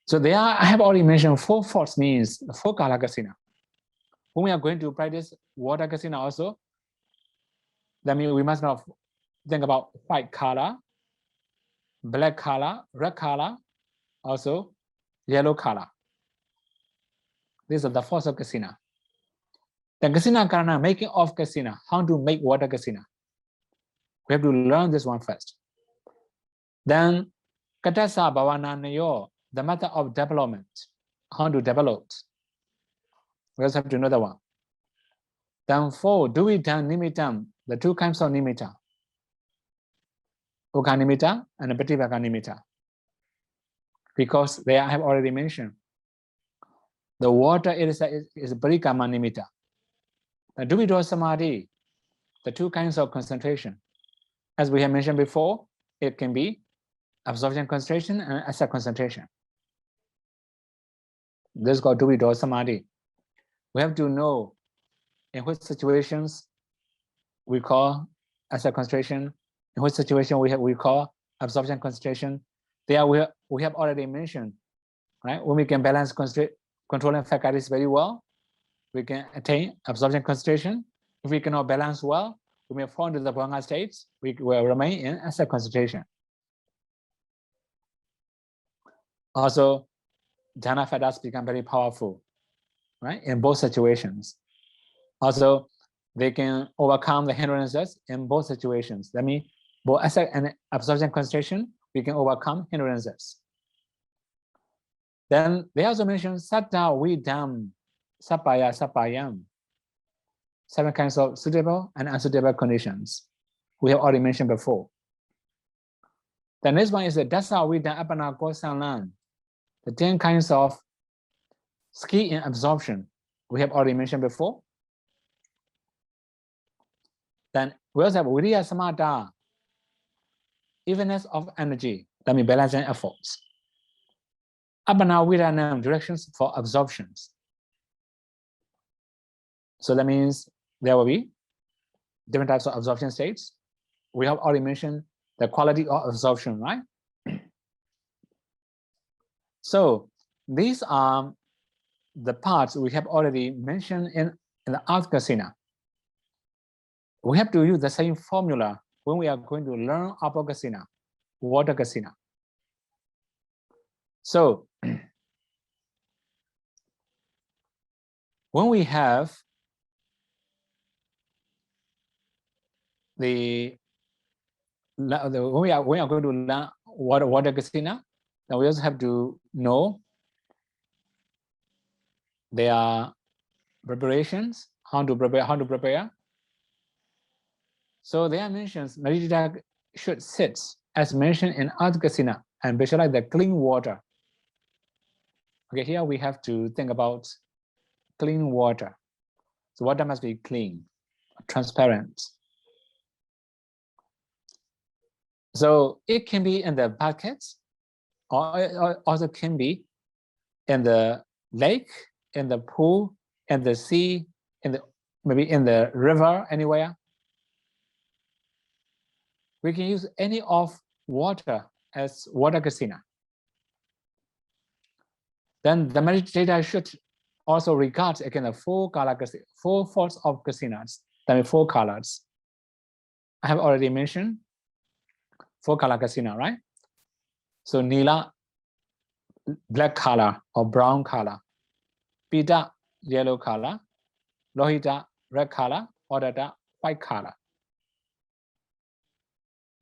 So I have already mentioned 4 forms means 4 Kala Kasina. When we are going to practice water Kasina also, that means we must not think about white color, black color, red color, also yellow color. This is the force of Kasina. The Kasina Karana, making of Kasina, how to make water Kasina. We have to learn this one first. Then Katasa Bhavana Nayo, the method of development, how to develop. We also have to know that one. Then 4, Duvidam Nimitam, the 2 kinds of Nimitta. Ukha Nimitta and Pativaka Nimitta. Because they I have already mentioned. The water is Parikama Nimitta. The Duvido Samadhi, the 2 kinds of concentration. As we have mentioned before, it can be absorption concentration and asset concentration. This is called Duvido Samadhi. We have to know in which situations we call asset concentration, in which situation we call absorption concentration. There we have already mentioned, right? When we can balance controlling faculties very well, we can attain absorption concentration. If we cannot balance well, we may fall into the Bhavanga states, we will remain in asset concentration. Also, jhana factors become very powerful, right? In both situations. Also, they can overcome the hindrances in both situations. That means both asset and absorption concentration, we can overcome hindrances. Then they also mention satta, vidam, sapaya, sapayam. 7 kinds of suitable and unsuitable conditions. We have already mentioned before. The next one is the dasa, vidam, apana, kosalan. The 10 kinds of ski in absorption. We have already mentioned before. Then we also have viriya samadha, evenness of energy, that means balancing efforts. Apana viranam, directions for absorptions. So that means there will be different types of absorption states. We have already mentioned the quality of absorption, right? So these are the parts we have already mentioned in the Art Kasina. We have to use the same formula when we are going to learn Upper Kasina, Water Kasina. So when we have when we are going to learn Water Kasina, then we also have to know their preparations, how to prepare. So there are mentions Meditator should sit as mentioned in Art Kasina and visualize the clean water. Okay, here we have to think about clean water. So water must be clean, transparent. So it can be in the buckets, or it also can be in the lake, in the pool, in the sea, maybe in the river, anywhere. We can use any of water as water kasina. Then the meditator should also regard again the 4 forms of kasinas, that means 4 colors. I have already mentioned 4 color kasina, right? So nila, black color or brown color, pita, yellow color, lohita, red color, odata, white color.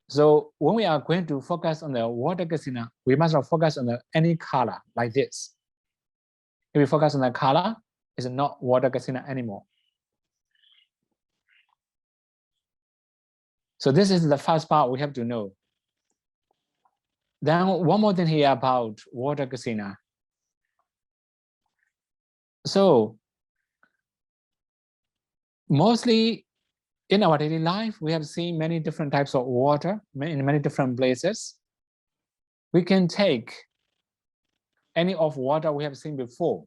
So when we are going to focus on the water kasina, we must not focus on any color like this. If we focus on the color, it's not water kasina anymore. So this is the first part we have to know. Then one more thing here about water kasina. So mostly in our daily life, we have seen many different types of water in many different places. We can take any of water we have seen before.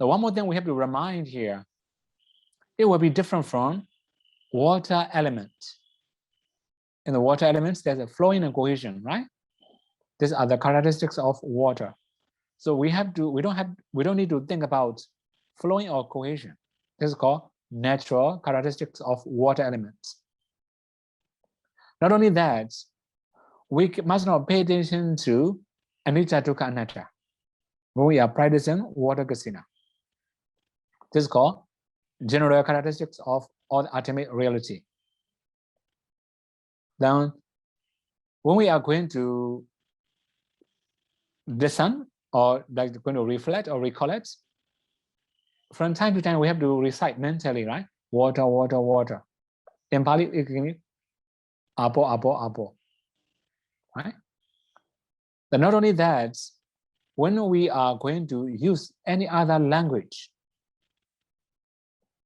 The one more thing we have to remind here, it will be different from water element. In the water elements, there's a flowing and cohesion, right? These are the characteristics of water. So we don't need to think about flowing or cohesion. This is called natural characteristics of water elements. Not only that, we must not pay attention to anicca, dukkha, anatta. When we are practicing water kasina, this is called general characteristics of all the ultimate reality. Then, when we are going to listen or like going to reflect or recollect, from time to time we have to recite mentally, right? Water, water, water. In Pali, it can be apo, apo, apo, right? But not only that, when we are going to use any other language,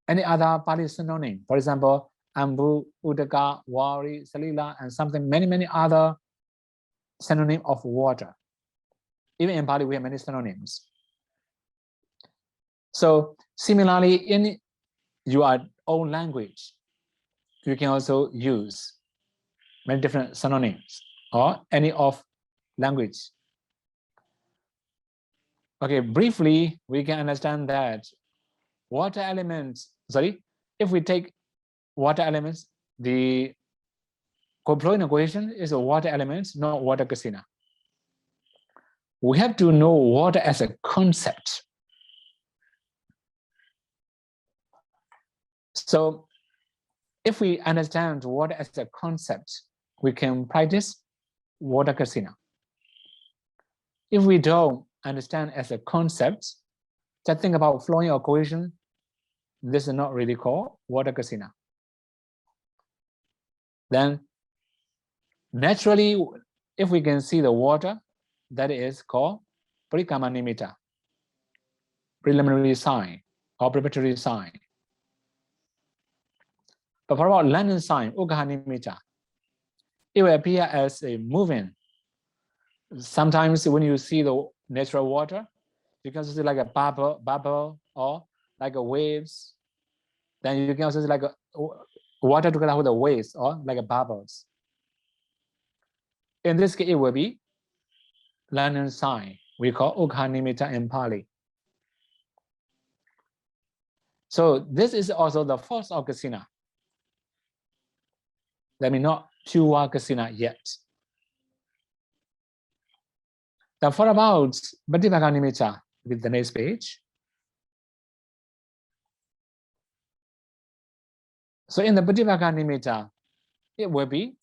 any other Pali synonym, for example, ambu, udaka, wari, salila, and something, many other synonym of water. Even in Pali, we have many synonyms. So similarly, in your own language, you can also use many different synonyms or any of language. Okay, briefly, we can understand that water elements, if we take water elements, the flowing equation is a water elements, not water kasina. We have to know water as a concept. So if we understand water as a concept, we can practice water kasina. If we don't understand as a concept, just think about flowing equation, this is not really called water kasina. Then naturally, if we can see the water, that is called parikama nimitta, preliminary sign or preparatory sign. But for about landing sign, ugaha nimitta, it will appear as a moving. Sometimes when you see the natural water, you can see like a bubble or like a waves. Then you can also see like a water together with the waves or like a bubbles. In this case, it will be landing sign. We call ugaha nimitta in Pali. So this is also the force of kasina. That means not pure kasina yet. Then for about Visuddhimagga nimitta with the next page. So in the Visuddhimagga nimitta, it will be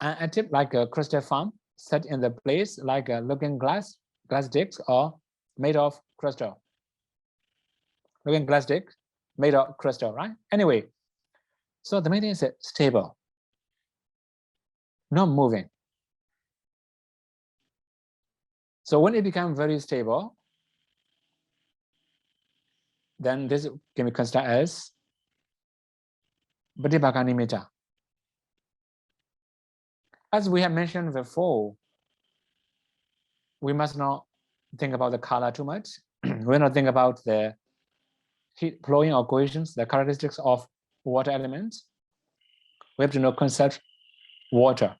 an active like a crystal form set in the place like a looking glass disc or made of crystal. Looking glass disc made of crystal, right? Anyway, so the main thing is stable, not moving. So when it becomes very stable, then this can be considered as Visuddhimagga nimitta. As we have mentioned before, we must not think about the color too much. We not think about the heat flowing equations, the characteristics of water elements. We have to know concept water.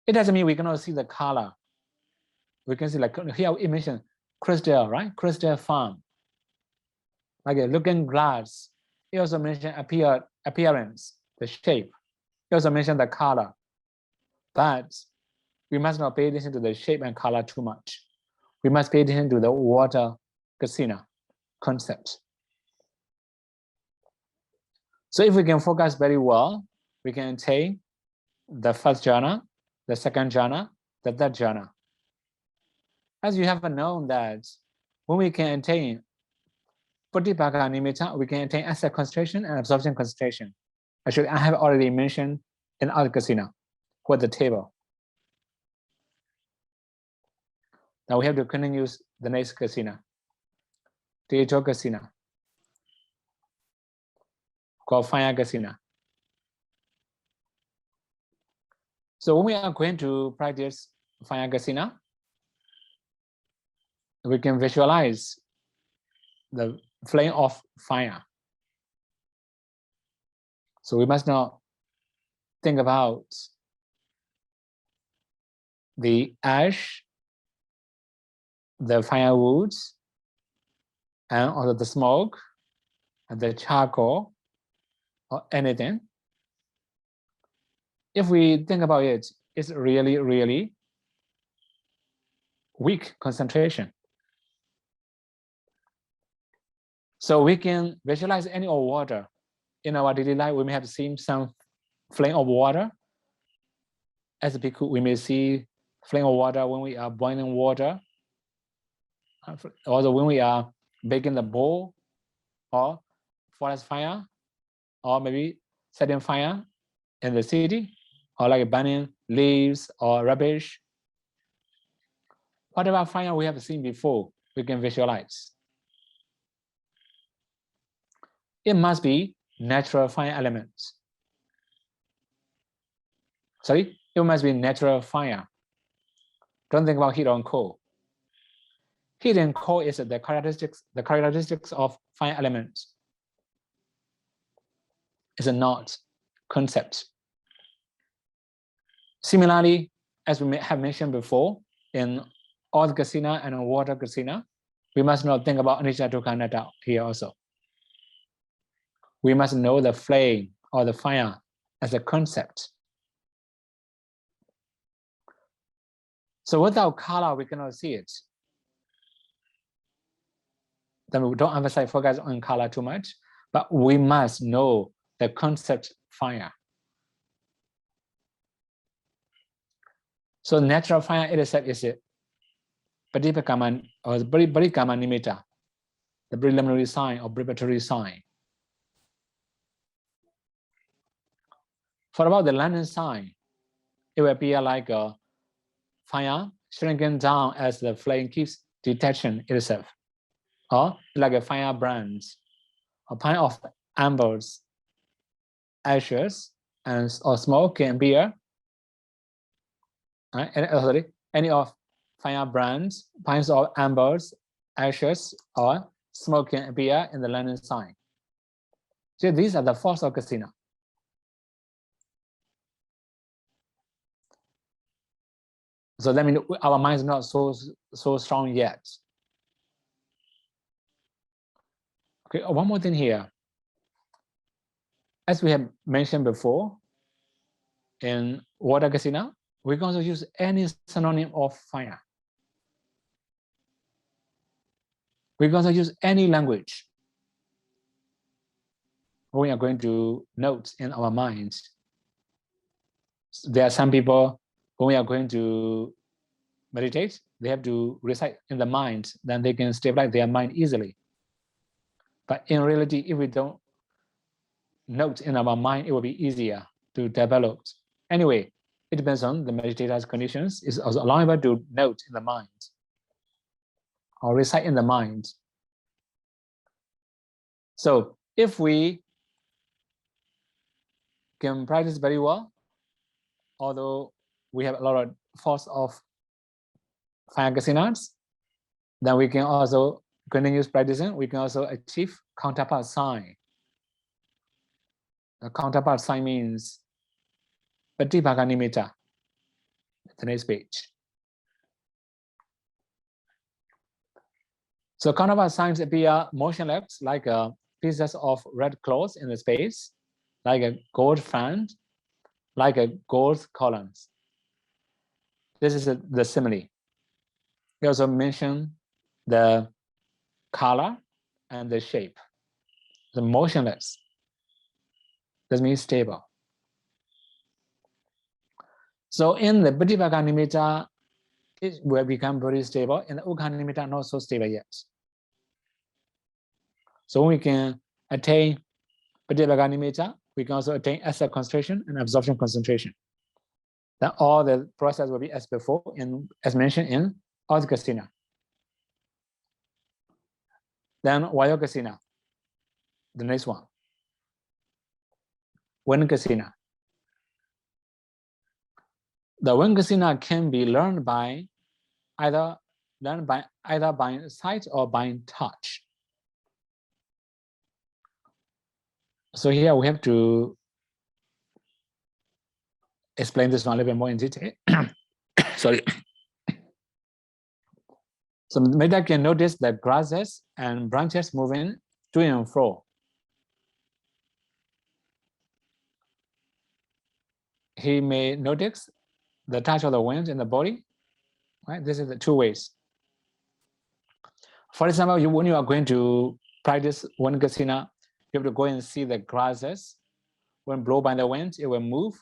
It doesn't mean we cannot see the color. We can see like here we mentioned crystal, right? Crystal form. Like a looking glass. It also mentioned appearance, the shape. It also mentioned the color. But we must not pay attention to the shape and color too much. We must pay attention to the water kasina concept. So if we can focus very well, we can attain the first jhana, the second jhana, the third jhana. As you have known that when we can attain Purification nimitta, we can attain asset concentration and absorption concentration. Actually, I have already mentioned in other kasina with the table. Now we have to continue the next kasina, Tejo kasina, called fire kasina. So when we are going to practice fire kasina, we can visualize the flame of fire. So we must not think about the ash, the firewoods, and also the smoke, and the charcoal, or anything. if we think about it, it's really, really weak concentration. So we can visualize any of water. In our daily life, we may have seen some flame of water. As a bhikkhu, we may see flame of water when we are boiling water. Also when we are baking the bowl, or forest fire, or maybe setting fire in the city, or like burning leaves or rubbish. Whatever fire we have seen before, we can visualize. It must be natural fire elements. Sorry, it must be natural fire. Don't think about heat or cold. Heat and cold is the characteristics of fire elements. It's not concept. Similarly, as we have mentioned before, in earth Kasina and water Kasina, we must not think about anicca dukkha anatta here also. We must know the flame or the fire as a concept. So without color, we cannot see it. Then we don't emphasize focus on color too much, but we must know the concept fire. So natural fire itself is a Patipakama or Parikama nimitta, the preliminary sign or preparatory sign. For about the landing sign, it will appear like a fire shrinking down as the flame keeps detaching itself, or like a fire brands, a pile of embers, ashes, or smoke can appear. Any of fire brands, piles of embers, ashes, or smoke can appear in the landing sign. So these are the force of Kasina. So that means our mind is not so strong yet. Okay, one more thing here. As we have mentioned before, in water Kasina, we can also use any synonym of fire. We can also use any language. We are going to note in our minds. There are some people, when we are going to meditate, they have to recite in the mind, then they can stabilize their mind easily. But in reality, if we don't note in our mind, it will be easier to develop. Anyway, it depends on the meditator's conditions. It's also allowable to note in the mind or recite in the mind. So if we can practice very well, although we have a lot of force of fire Kasinas, then we can also continue practicing. We can also achieve counterpart sign. The counterpart sign means Patibhaga nimitta, the next page. So counterpart signs appear motionless, like pieces of red cloth in the space, like a gold fan, like a gold columns. This is the simile. We also mention the color and the shape. The motionless, that means stable. So in the Patibhaga nimitta, it will become very stable. In the Ukkha nimitta, not so stable yet. So when we can attain Patibhaga nimitta, we can also attain asset concentration and absorption concentration. Then all the process will be as before, as mentioned in Earth Kasina. Then Vayu Kasina, the next one. Wind Kasina. The wind Kasina can be learned by either by sight or by touch. So here we have to explain this one a little bit more in detail. Sorry. So meditator can notice the grasses and branches moving to and fro. he may notice the touch of the wind in the body, right? This is the two ways. For example, when you are going to practice one Kasina, you have to go and see the grasses. When blown by the wind, it will move.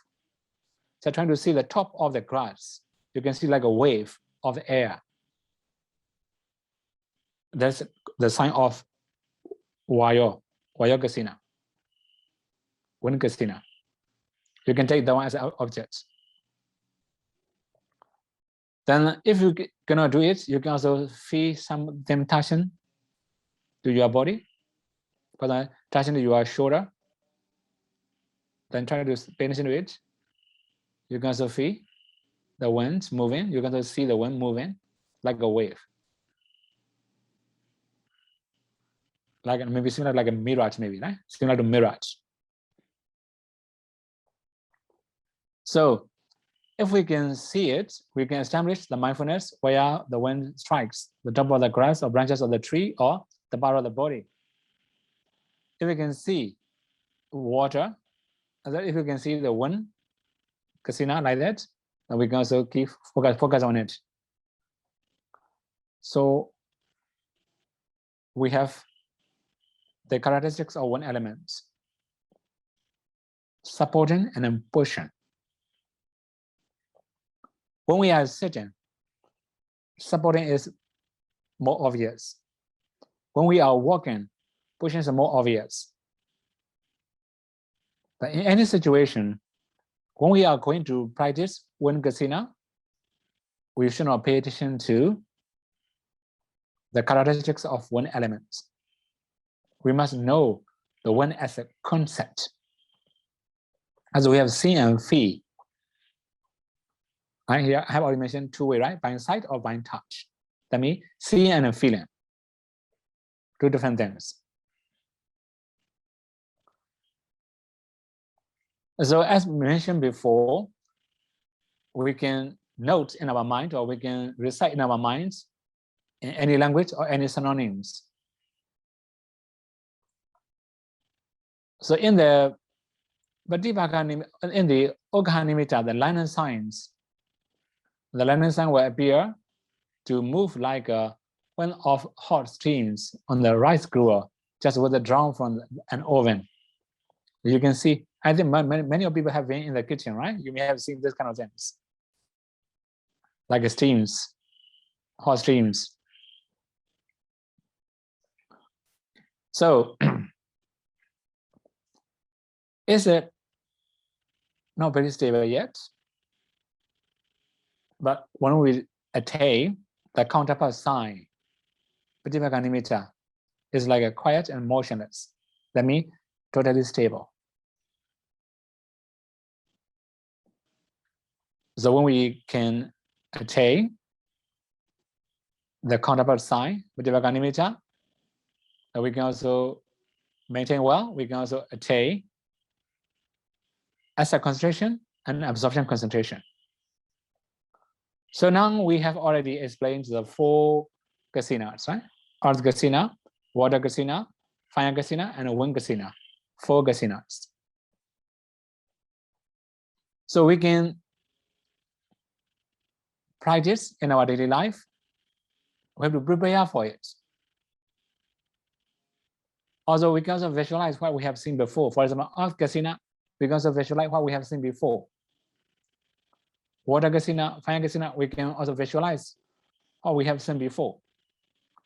So trying to see the top of the grass, you can see like a wave of the air. That's the sign of Wayo Kasina, wind Kasina. You can take that one as an object. Then if you cannot do it, you can also feel some temptation to your body, but touching to your shoulder. Then try to pay attention to it. You can also feel the wind moving. You can also see the wind moving like a wave. Like maybe similar like a mirage, maybe, right? Similar to mirage. So if we can see it, we can establish the mindfulness where the wind strikes the top of the grass or branches of the tree or the part of the body. If we can see water, if you can see the wind, Kasina like that, then we can also keep focus on it. So we have the characteristics of one element, supporting and pushing. When we are sitting, supporting is more obvious. When we are walking, pushing is more obvious. But in any situation, when we are going to practice one Kasina, we should not pay attention to the characteristics of one element. We must know the one as a concept. As we have seen and feel. Right here, I have already mentioned two ways, right? By sight or by touch. That means seeing and feeling. Two different things. So as mentioned before, we can note in our mind or we can recite in our minds in any language or any synonyms. So in the Visuddhimagga, in the Oghanimità, the line and signs, the line and sign will appear to move like one of hot streams on the rice brewer, just with a drum from an oven. You can see, I think many of people have been in the kitchen, right? You may have seen this kind of things, like steams, hot streams. So, is it not very stable yet? But when we attain the counterpart sign, Visuddhimagga nimitta is like a quiet and motionless. That means totally stable. So when we can attain the counterpart sign, Visuddhimagga nimitta, we can also maintain well. We can also attain asset concentration and absorption concentration. So now we have already explained the four Kasinas, right? Earth Kasina, Water Kasina, Fire Kasina, and Wind Kasina. Four Kasinas. So we can practice in our daily life. We have to prepare for it. Also, we can also visualize what we have seen before. For example, Earth Kasina, we can also visualize what we have seen before. Water Kasina, Fire Kasina, we can also visualize what we have seen before.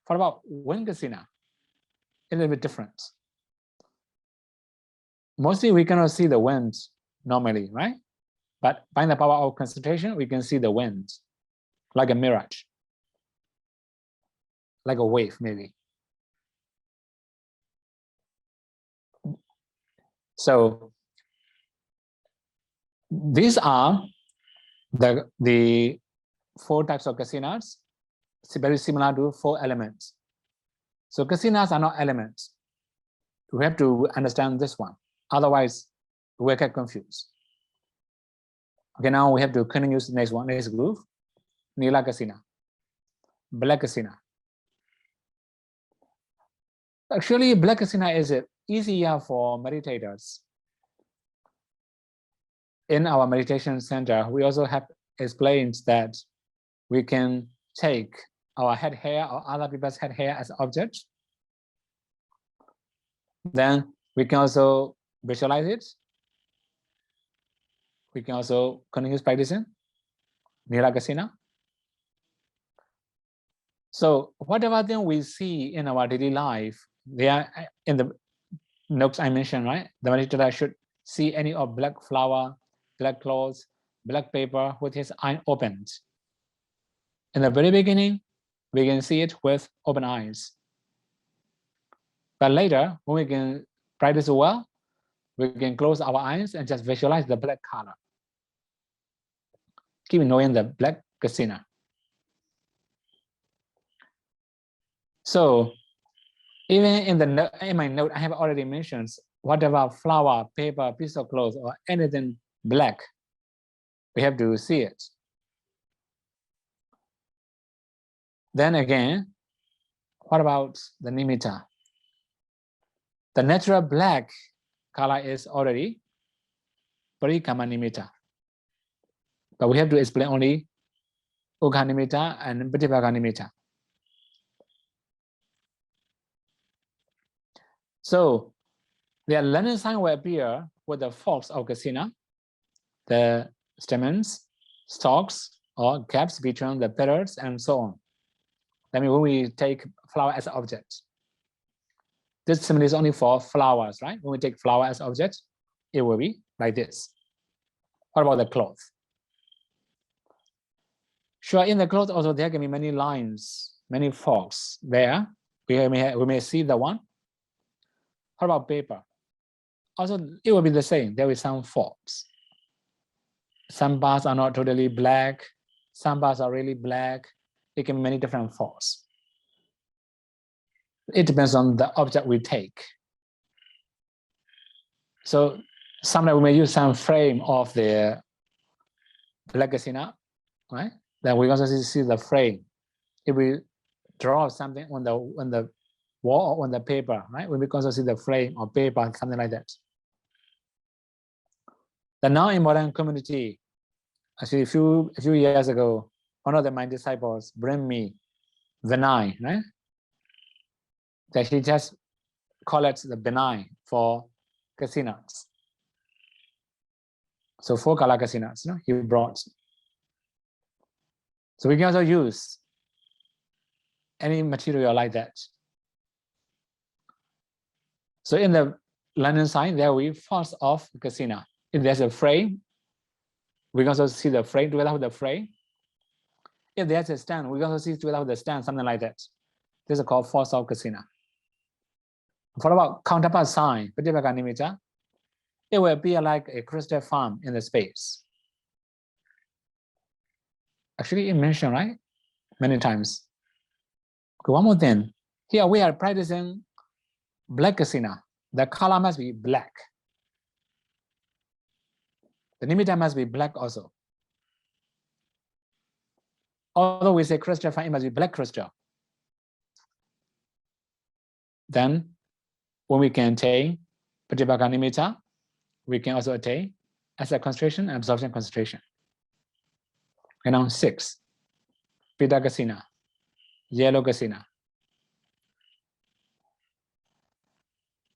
What about Wind Kasina? A little bit different. Mostly we cannot see the wind normally, right? But by the power of concentration, we can see the wind, like a mirage, like a wave maybe. So these are the four types of Kasinas, very similar to four elements. So Kasinas are not elements. We have to understand this one. Otherwise, we get confused. Okay, now we have to continue the next one, next group. Nila Kasina, Black Kasina. Actually, Black Kasina is easier for meditators. in our meditation center, we also have explained that we can take our head hair or other people's head hair as object. Then we can also visualize it. We can also continue practicing Nila Kasina. So whatever thing we see in our daily life, they are in the notes I mentioned, right? The meditator should see any of black flower, black clothes, black paper with his eye opened. In the very beginning, we can see it with open eyes. But later, when we can practice well, we can close our eyes and just visualize the black color. Keep knowing the black Kasina. So even in my note, I have already mentioned whatever flower, paper, piece of clothes, or anything black, we have to see it. Then again, what about the nimitta? The natural black color is already parikama nimitta. But we have to explain only ukha nimitta and Pratibhagga nimitta. So the learning sign will appear with the forks of Kasina, the stamens, stalks, or gaps between the petals, and so on. That means when we take flower as object. This symbol is only for flowers, right? When we take flower as object, it will be like this. What about the cloth? Sure, in the cloth also there can be many lines, many forks there. We may see the one. What about paper? Also, it will be the same. There will be some forks. Some parts are not totally black. Some parts are really black. It can be many different forks. It depends on the object we take. So sometimes we may use some frame of the black Kasina, right? Then we also see the frame. If we draw something on the wall or on the paper, right? We can also see the frame or paper, something like that. The now in modern community, actually a few years ago, one of my disciples bring me benign, right? That he just call it the benign for Kasinas. So 4 color Kasinas, you know, he brought. So we can also use any material like that. So in the London sign, there we force off Kasina. If there's a frame, we can also see the frame together with the frame. If there's a stand, we can also see together with the stand, something like that. This is called force of Kasina. What about counterpart sign, Pratibhagga nimitta? It will appear like a crystal form in the space. Actually, it mentioned, right? Many times. Okay, one more thing. Here we are practicing black Kasina. The color must be black. The nimitta must be black also. Although we say crystal form, it must be black crystal. Then, when we can attain Pratibhagga nimitta, we can also attain as a concentration and absorption concentration. And now 6, Pita Kasina, yellow Kasina.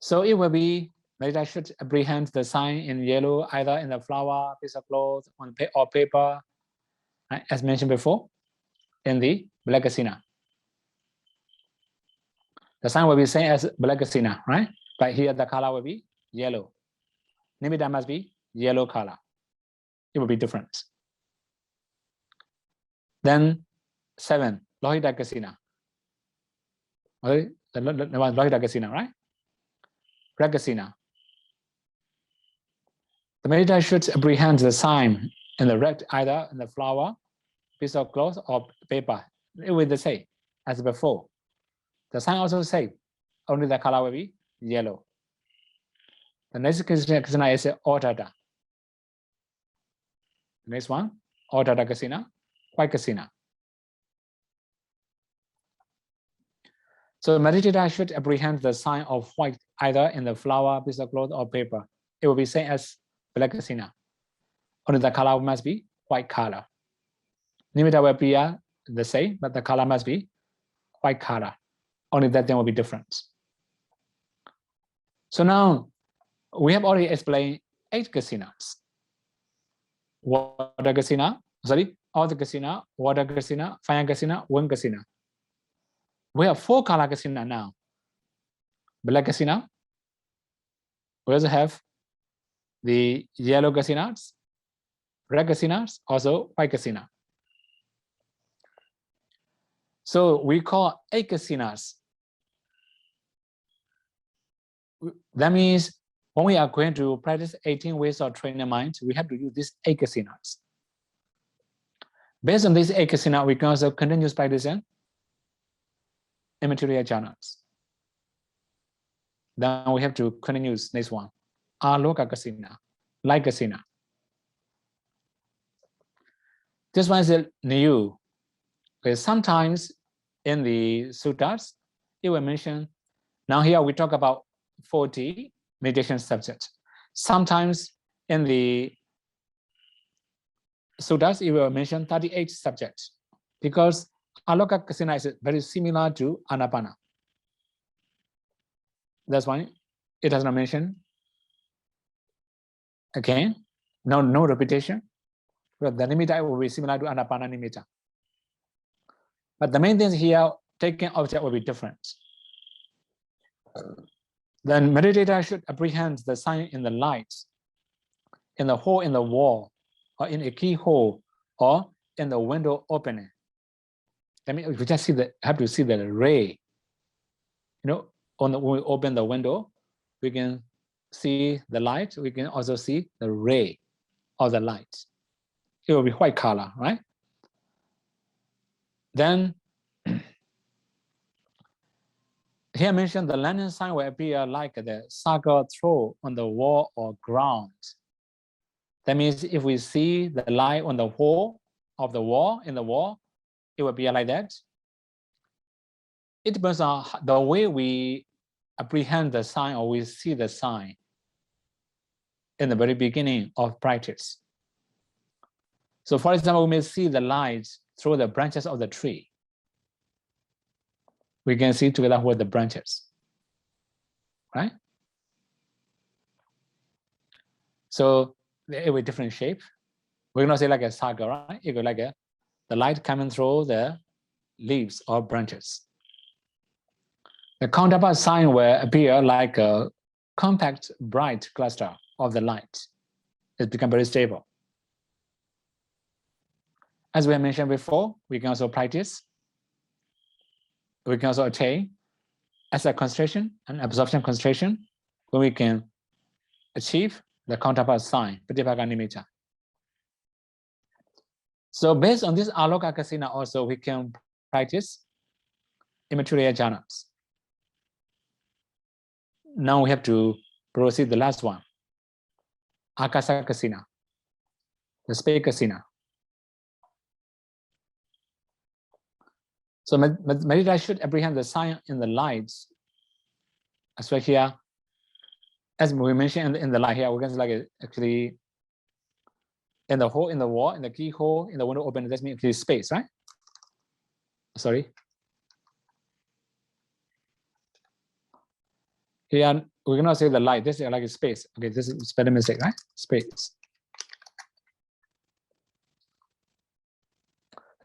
So it will be, maybe I should apprehend the sign in yellow, either in the flower, piece of cloth, or paper, as mentioned before, in the black Kasina. The sign will be same as black Kasina, right? But here the color will be yellow. Nimitta must be yellow color. It will be different. Then 7, Lohita Kasina. Okay, the Lohita Kasina, right? Black Kasina. The meditator should apprehend the sign in the red, either in the flower, piece of cloth, or paper. It will be the same as before. The sign also same, only the color will be yellow. The next Kasina is Ortada. Next one, Ortada Kasina, white Kasina. So the meditator should apprehend the sign of white either in the flower, piece of cloth, or paper. It will be same as black Kasina. Only the color must be white color. Nimitta will appear the same, but the color must be white color. Only that thing will be different. So now we have already explained 8 kasinas. Water kasina, sorry, all the kasina, water kasina, fire kasina, wind kasina. We have 4 color kasina now. Black kasina. We also have the yellow kasinas, red kasinas, also white kasina. So we call 8 kasinas. That means when we are going to practice 18 ways of training the mind, we have to use these 8 kasinas. Based on these 8 kasinas, we can also continue practicing immaterial jhanas. Then we have to continue next one, aloka kasina, light kasina. This one is new. Okay, sometimes in the suttas, it will mention, now here we talk about 40 meditation subjects. Sometimes in the suttas, it will mention 38 subjects, because aloka kasina is very similar to anapana. That's why it does not mention again, no repetition, but the nimitta will be similar to anapana nimitta. But the main thing here, taking object will be different. Then meditator should apprehend the sign in the light, in the hole in the wall, or in a keyhole, or in the window opening. That means we just see have to see the ray. You know, when we open the window, we can see the light. We can also see the ray of the light. It will be white color, right? Then here mentioned the landing sign will appear like the circle throw on the wall or ground. That means if we see the light on the hole of the wall, in the wall, it will be like that. It depends on the way we apprehend the sign or we see the sign in the very beginning of practice. So for example, we may see the light through the branches of the tree. We can see together with the branches, right? So it will be different shape. We're gonna say like a circle, right? It will like the light coming through the leaves or branches. The counterpart sign will appear like a compact, bright cluster of the light. It becomes very stable. As we have mentioned before, we can also practice. We can also attain as a concentration and absorption concentration, when we can achieve the counterpart sign, Pratipagga nimitta. So based on this aloka kasina also, we can practice immaterial jhanas. Now we have to proceed the last one, akasa kasina, the space kasina. So meditator should apprehend the sign in the lights, especially here, as we mentioned in the light here, we can see like actually in the hole in the wall, in the keyhole, in the window open, that means actually space, right? Sorry. Here we cannot say the light. This is like a space. Okay, this is spelling mistake, right? Space.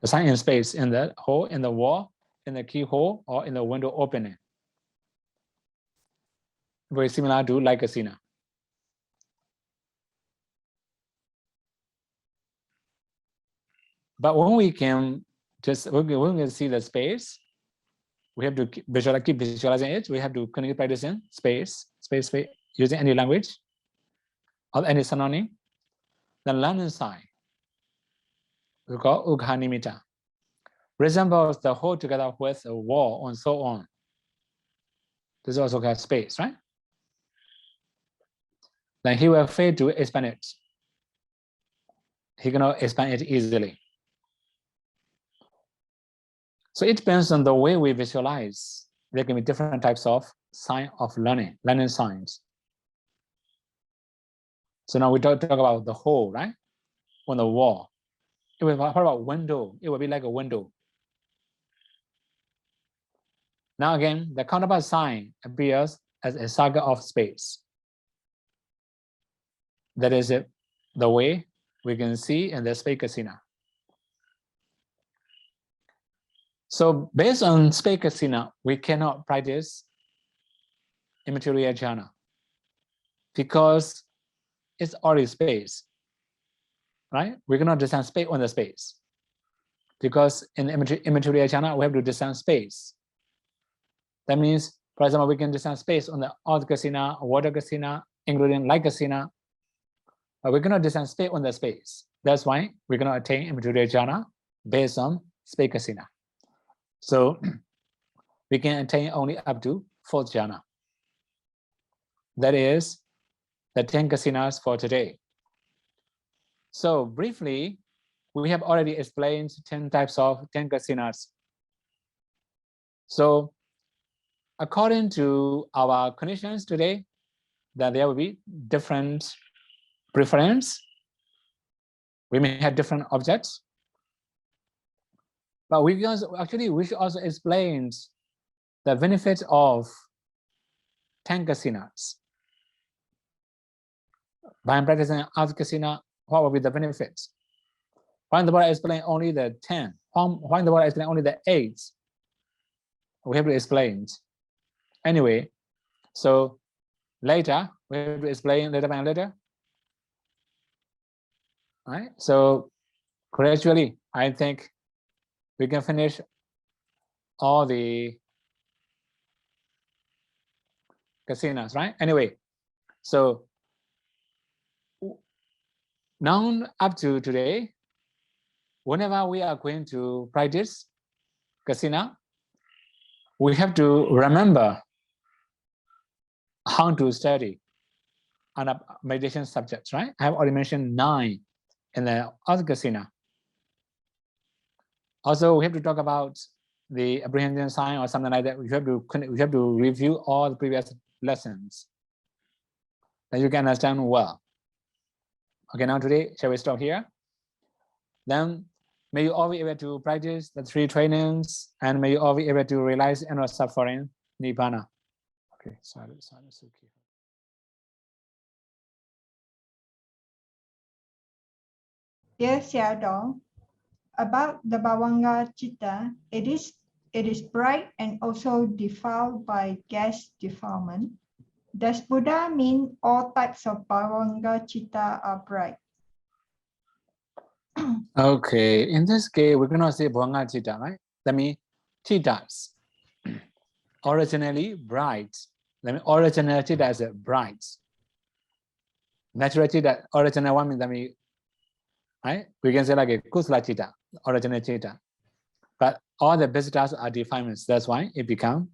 The sign in space in the hole in the wall, in the keyhole, or in the window opening. Very similar to like Kasina. But when we can see the space, we have to keep visualizing it. We have to continue practicing space, using any language or any synonym. The landing sign, we call Ugha nimitta, resembles the whole together with a wall and so on. This also called space, right? Then he will fail to expand it. He cannot expand it easily. So it depends on the way we visualize. There can be different types of sign of learning signs. So now we talk about the whole, right? on the wall. It will, what about window? It will be like a window. Now again, the counterpart sign appears as a saga of space. That is it, the way we can see in the space Kasina. So based on space Kasina, we cannot practice immaterial jhana because it's already space, right? We cannot descend space on the space because in immaterial jhana, we have to descend space. That means, for example, we can descend space on the earth Kasina, water Kasina, including light Kasina, but we cannot descend space on the space. That's why we cannot attain immaterial jhana based on space Kasina. So we can attain only up to 4th jhana. That is the 10 Kasinas for today. So briefly, we have already explained 10 types of 10 Kasinas. So according to our conditions today, that there will be different preference. We may have different objects, but we should also explain the benefit of 10 Kasinas. By practicing earth Kasina, what will be the benefits? Why in the world I explain only the 10? Why in the world I explain only the 8? We have to explain. Anyway, so later, we have to explain later by later. All right, so gradually, I think we can finish all the Kasinas, right? Anyway, so now up to today, whenever we are going to practice Kasina, we have to remember how to study on a meditation subjects, right? I have already mentioned 9 in the other Kasina. Also, we have to talk about the apprehension sign or something like that. We have to review all the previous lessons that you can understand well. Okay, now today, shall we stop here? Then may you all be able to practice the 3 trainings, and may you all be able to realize inner suffering, Nibbana. Okay, silence, okay. Dear Xiaodong, about the Bhavanga Chitta, it is bright and also defiled by gas defilement. Does Buddha mean all types of Bhavanga Chitta are bright? Okay, in this case, we cannot say Bhavanga Chitta, right? That means Chittas, originally bright. That means original Chitta is bright. Natural Chitta, original one means, that means, right? We can say like a Kusala Chitta, original Chitta. But all the Visittas are defilements. That's why it becomes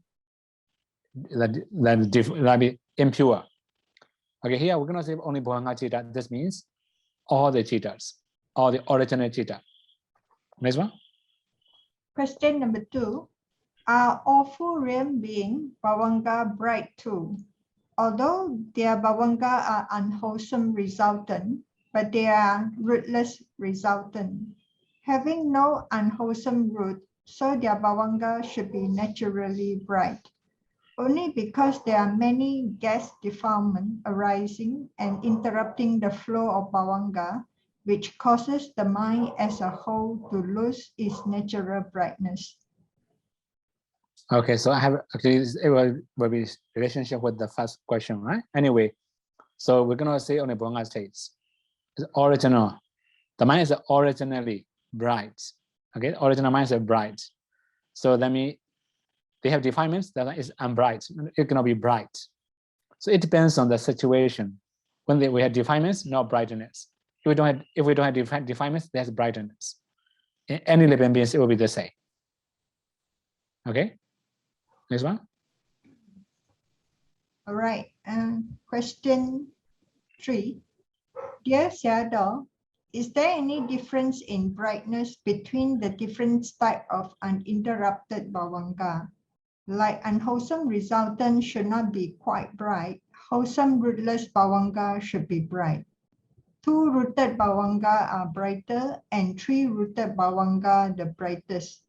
impure. Okay, here we're going to say only Bhavanga Chitta. This means all the Chittas, all the original Chitta. Next one. Question number 2. Are all full realm beings Bhavanga bright too? Although their Bhavanga are unwholesome resultant, but they are rootless resultant. Having no unwholesome root, so their Bhavanga should be naturally bright. Only because there are many gas defilements arising and interrupting the flow of Bhavanga, which causes the mind as a whole to lose its natural brightness. Okay, so I have actually it will be relationship with the first question, right? Anyway, so we're gonna say only Bhavanga states. It's original. The mind is originally bright. Okay, original mind is bright. So that means they have defilements that is unbright. It cannot be bright. So it depends on the situation. When we have defilements, no brightness. If we don't have defilements, there's brightness. In any living beings, it will be the same. Okay. Next one. All right. Question 3. Dear Xiaodong, is there any difference in brightness between the different types of uninterrupted Bhavanga? Like unwholesome resultant should not be quite bright. Wholesome rootless Bhavanga should be bright. two-rooted bhavanga are brighter and three-rooted bhavanga the brightest,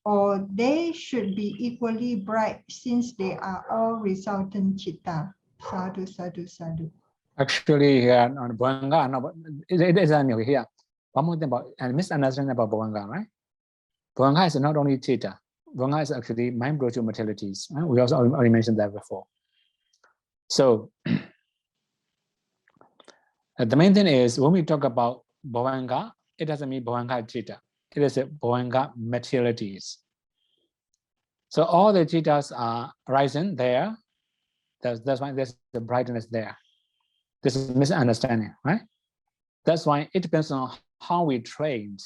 or they should be equally bright since they are all resultant chitta. Sadhu, sadhu, sadhu. Actually, here on Bhavanga, it is here. One more thing about and misunderstanding about Bhavanga, right? Bhavanga is not only chitta. Bhavanga is actually mind virtual materialities. Right? We also already mentioned that before. So the main thing is when we talk about Bhavanga, it doesn't mean Bhavanga chitta. It is a Bhavanga materialities. So all the chittas are rising there. That's why there's the brightness there. This is misunderstanding, right? That's why it depends on how we train.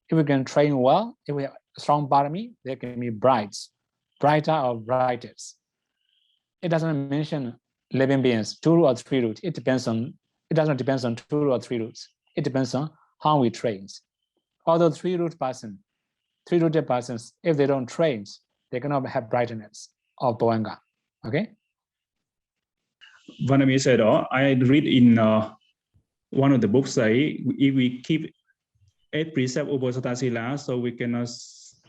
If we can train well, if we have strong parami, they can be brighter or brightest. It doesn't mention living beings, 2 or 3 roots. It doesn't depend on 2 or 3 roots. It depends on how we train. Although 3-rooted persons, if they don't train, they cannot have brightness of Bhavanga. Okay? Vanami said, I read in one of the books say, if we keep 8 precepts over Satasila, so we cannot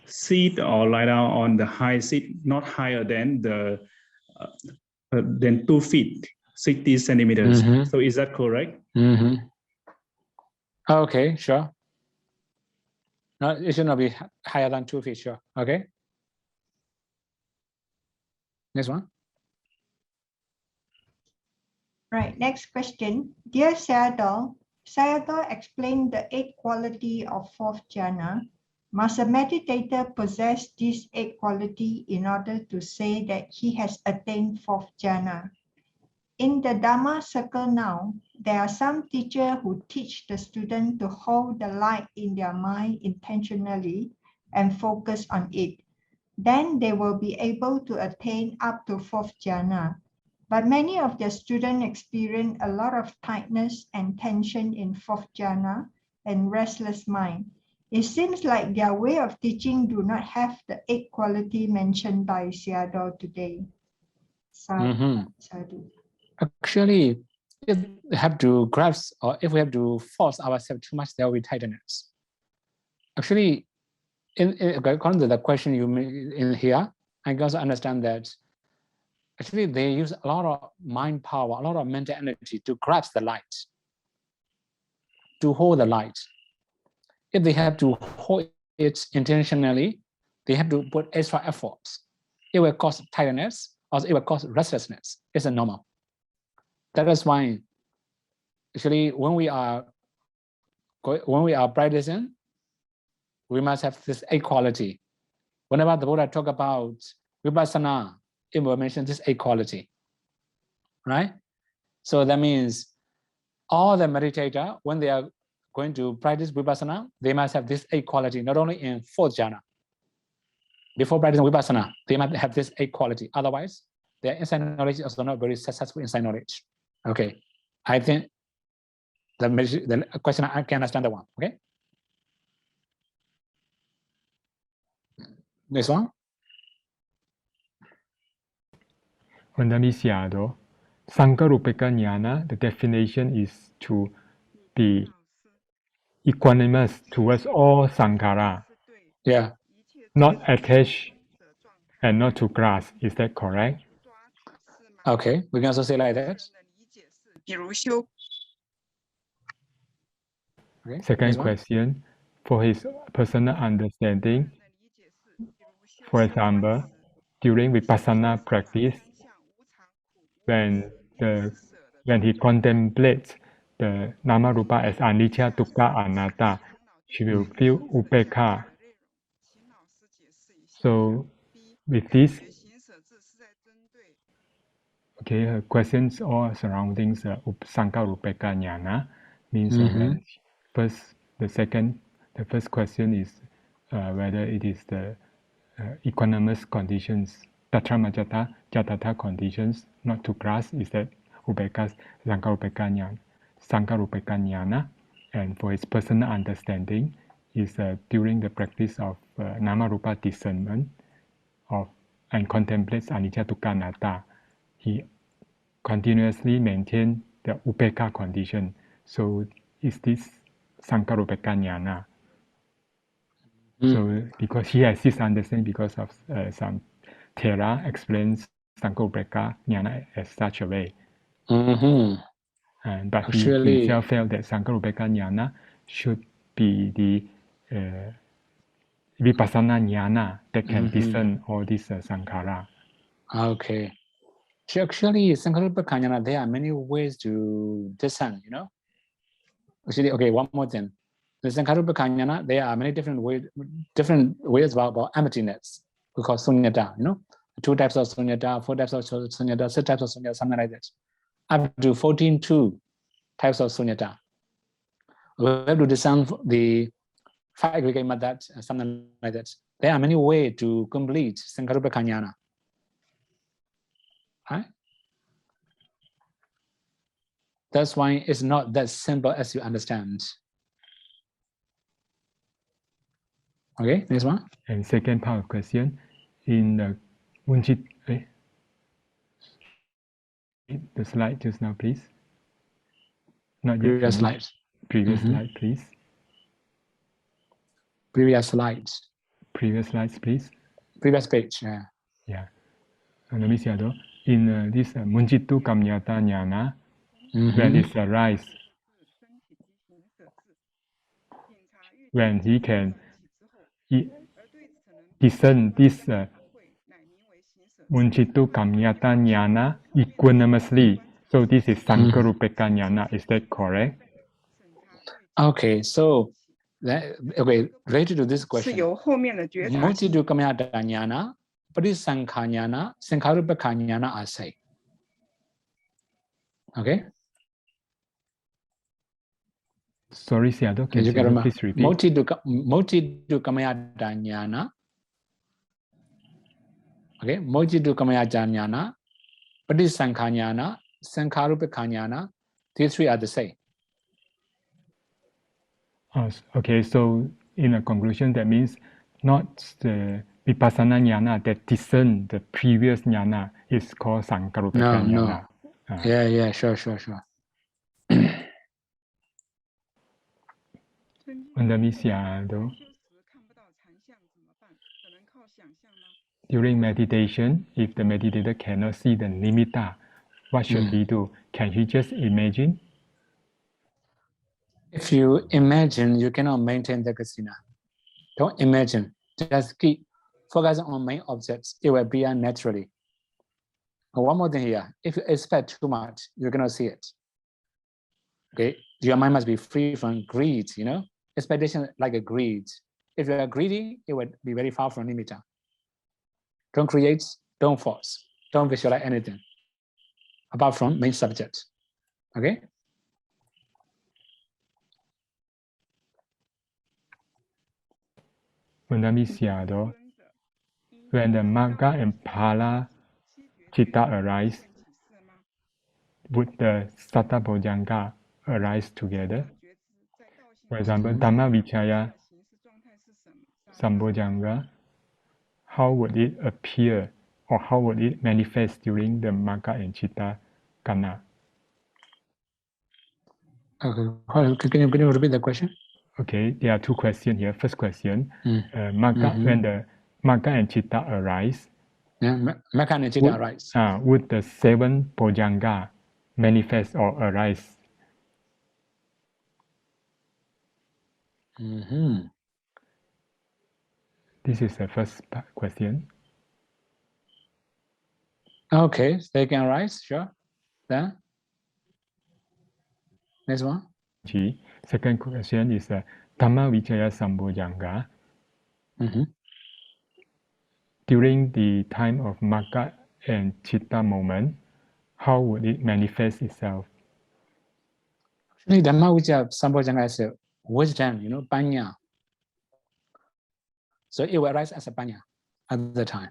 sit or lie down on the high seat, not higher than 2 feet, 60 centimeters. Mm-hmm. So is that correct? Mm-hmm. Okay, sure. No, it should not be higher than 2 feet, sure. Okay. Next one. Right, next question. Dear Sayadaw, Sayadaw explained the 8 quality of 4th jhana. Must a meditator possess these 8 quality in order to say that he has attained 4th jhana? In the Dhamma circle now, there are some teachers who teach the student to hold the light in their mind intentionally and focus on it. Then they will be able to attain up to 4th jhana. But many of their students experience a lot of tightness and tension in 4th jhana and restless mind. It seems like their way of teaching do not have the 8 quality mentioned by Sayadaw today. Sadhu, sadhu. Actually, if we have to grasp or if we have to force ourselves too much, there will be tightness. Actually, according to the question you made in here, I can also understand that actually they use a lot of mind power, a lot of mental energy to grasp the light, to hold the light. If they have to hold it intentionally, they have to put extra efforts. It will cause tiredness or it will cause restlessness. It's a normal. That is why actually when we are practicing, we must have this 8 quality. Whenever the Buddha talk about vipassana, it will mention this 8 quality, right? So that means all the meditator, when they are going to practice vipassana, they must have this 8 quality, not only in 4th jhana. Before practicing vipassana, they must have this 8 quality. Otherwise, their insight knowledge is also not very successful insight knowledge. Okay, I think the question I can understand that one. Okay, next one. Vandami Sayadaw, Sankarupeka jnana, the definition is to be equanimous towards all sankhara. Yeah. Not attached and not to grasp. Is that correct? Okay, we can also say like that. Okay, second question, for his personal understanding, for example, during vipassana practice, when he contemplates the nama rupa as anicca, dukkha, anatta, she will feel upekha. So with this, okay, her questions all surrounding Sankarupeka jnana means when the first question is whether it is the equanimous conditions, Tatramajata, Jatata conditions, not to grasp, is that Upeka, Sankarupeka jnana, and for his personal understanding is during the practice of Nama-Rupa discernment and contemplates anicca, dukkha, anatta, he continuously maintains the upekha condition. So is this Sankarupeka Jnana? So because he has this understanding because of some Thera explains Sankarupeka Jnana as such a way. But Actually, he himself felt that Sankarupeka Jnana should be the Vipassana Jnana that can discern all this Sankhara. Okay. So actually, Sankarupeka Jnana, there are many ways to discern, you know. Actually, okay, one more thing. The Sankarupeka Jnana, there are many different ways about emptiness. We call sunyata, you know. 2 types of sunyata, 4 types of sunyata, 6 types of sunyata, something like that. Up to 14 types of sunyata. We have to discern the 5 aggregate methods, something like that. There are many ways to complete Sankarupeka Jnana. Right? That's why it's not that simple as you understand. Okay, next one. And second part of question, in the Munjit, the slide just now, please. Not yet. Previous slides. Previous slide, please. Previous slides. Previous slides, please. Previous page. Yeah. Yeah. Let me see. In this Munjitu Kamyata Jnana, when it arises, when he can discern this Munjitu Kamyata Jnana equanimously. So this is Sankarupeka Jnana. Is that correct? Okay, so related to this question, Munjitu Kamyata Jnana, Patisankha Jnana, Sankarupeka Jnana are say. Okay. Sorry, Sayadaw, can you please repeat? Munjitu Kamyata Jnana. Okay, Munjitu Kamyata Jnana, Patisankha Jnana, Sankarupeka Jnana, these 3 are the same. Okay, so in a conclusion, that means not the Vipassana Jnana that discern the previous Jnana is called Sankarupeka Jnana. Yeah, sure. During meditation, if the meditator cannot see the nimitta, what should he do? Can he just imagine? If you imagine, you cannot maintain the kasina. Don't imagine. Just keep focusing on main objects. It will be naturally. One more thing here. If you expect too much, you're gonna see it. Okay, your mind must be free from greed. You know, expectation like a greed. If you are greedy, it would be very far from nimitta. Don't create. Don't force. Don't visualize anything apart from main subject. Okay. When the Magga and Phala Chitta arise, would the Satta Bojjhanga arise together? For example, Dhamma Vichaya Sambojjhanga, how would it appear or how would it manifest during the Magga and Chitta Gana? Okay, can you repeat the question? Okay, there are 2 questions here. First question, Magga, when the Magga and Chitta arise, Magga and Chitta arise. Would the 7 Bojjhanga manifest or arise? This is the first question. Okay, they can arise, sure. Then, next one. Second question is Dhamma Vichaya Sambojjhanga. During the time of Magga and Chitta moment, how would it manifest itself? Actually, Dhamma Vichaya Sambojjhanga is a wisdom, you know, panya. So it will arise as a panya at the time.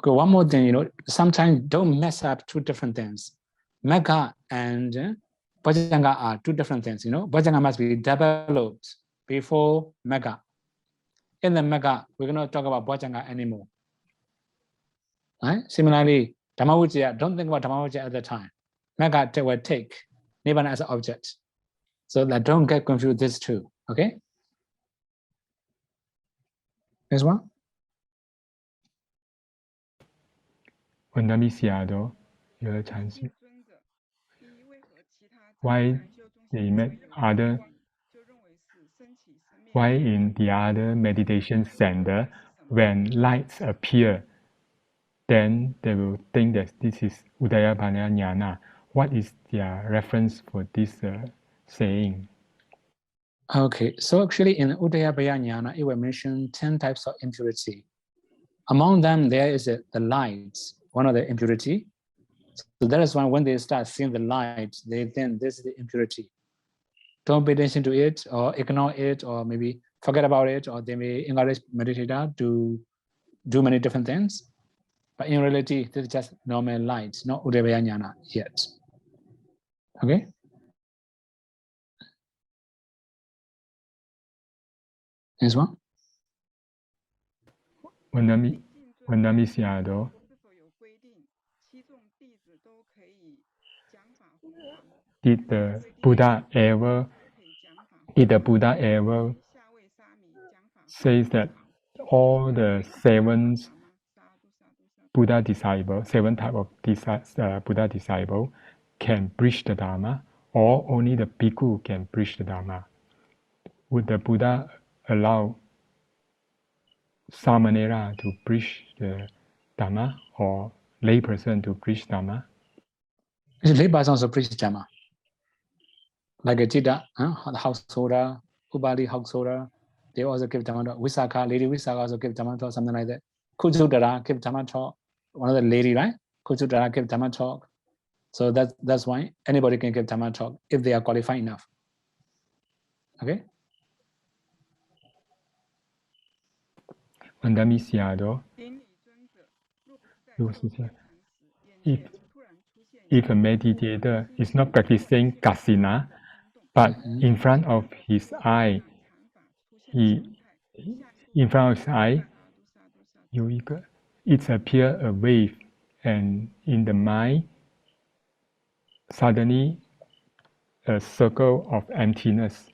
Okay, one more thing, you know, sometimes don't mess up 2 different things. Magga and Bojjhanga are 2 different things, you know. Bojjhanga must be developed before Magga. In the Magga, we're going to talk about Bojjhanga anymore. Right? Similarly, Dhamma Vichaya, don't think about Dhamma Vichaya at the time. Magga will take Nibbana as an object. So that don't get confused these two. Okay. Next one. Visuddhimagga, your chance. Why they met other? Why in the other meditation center, when lights appear, then they will think that this is Udayabhana Jnana. What is their reference for this saying? Okay, so actually in Udayabhaya Jnana, it will mention 10 types of impurity. Among them, there is the light, one of the impurity. So that is why when they start seeing the light, they think this is the impurity. Don't pay attention to it, or ignore it, or maybe forget about it, or they may encourage meditator to do many different things. But in reality, this is just normal light, not Udayabhaya Jnana yet. Okay? Next one. Visuddhimagga, did the Buddha ever says that all the seven Buddha disciples, 7 types of Buddha disciples can preach the Dhamma, or only the bhikkhu can preach the Dhamma? Would the Buddha allow Samanera to preach the Dhamma, or layperson to preach Dhamma? Layperson also preach Dhamma. Like a Chitta, the householder, Ubali householder, they also give Dhamma talk. Visakha, Lady Visakha also give Dhamma talk, something like that. Kujudara give Dhamma talk. One of the lady, right? Kujudara give Dhamma talk. So that's why anybody can give Dhamma talk if they are qualified enough. Okay? Visuddhimagga, if a meditator is not practicing Kasina, but in front of his eye, it appears a wave, and in the mind, suddenly a circle of emptiness,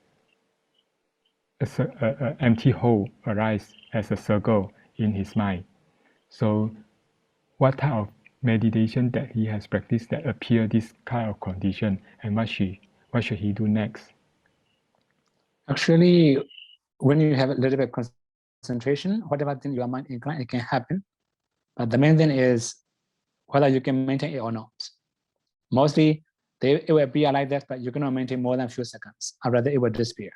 an empty hole arises as a circle in his mind. So what type of meditation that he has practiced that appear this kind of condition, and what should he do next? Actually, when you have a little bit of concentration, whatever thing your mind inclined, it can happen. But the main thing is whether you can maintain it or not. Mostly, it will be like that, but you cannot maintain more than a few seconds. Or rather, it will disappear.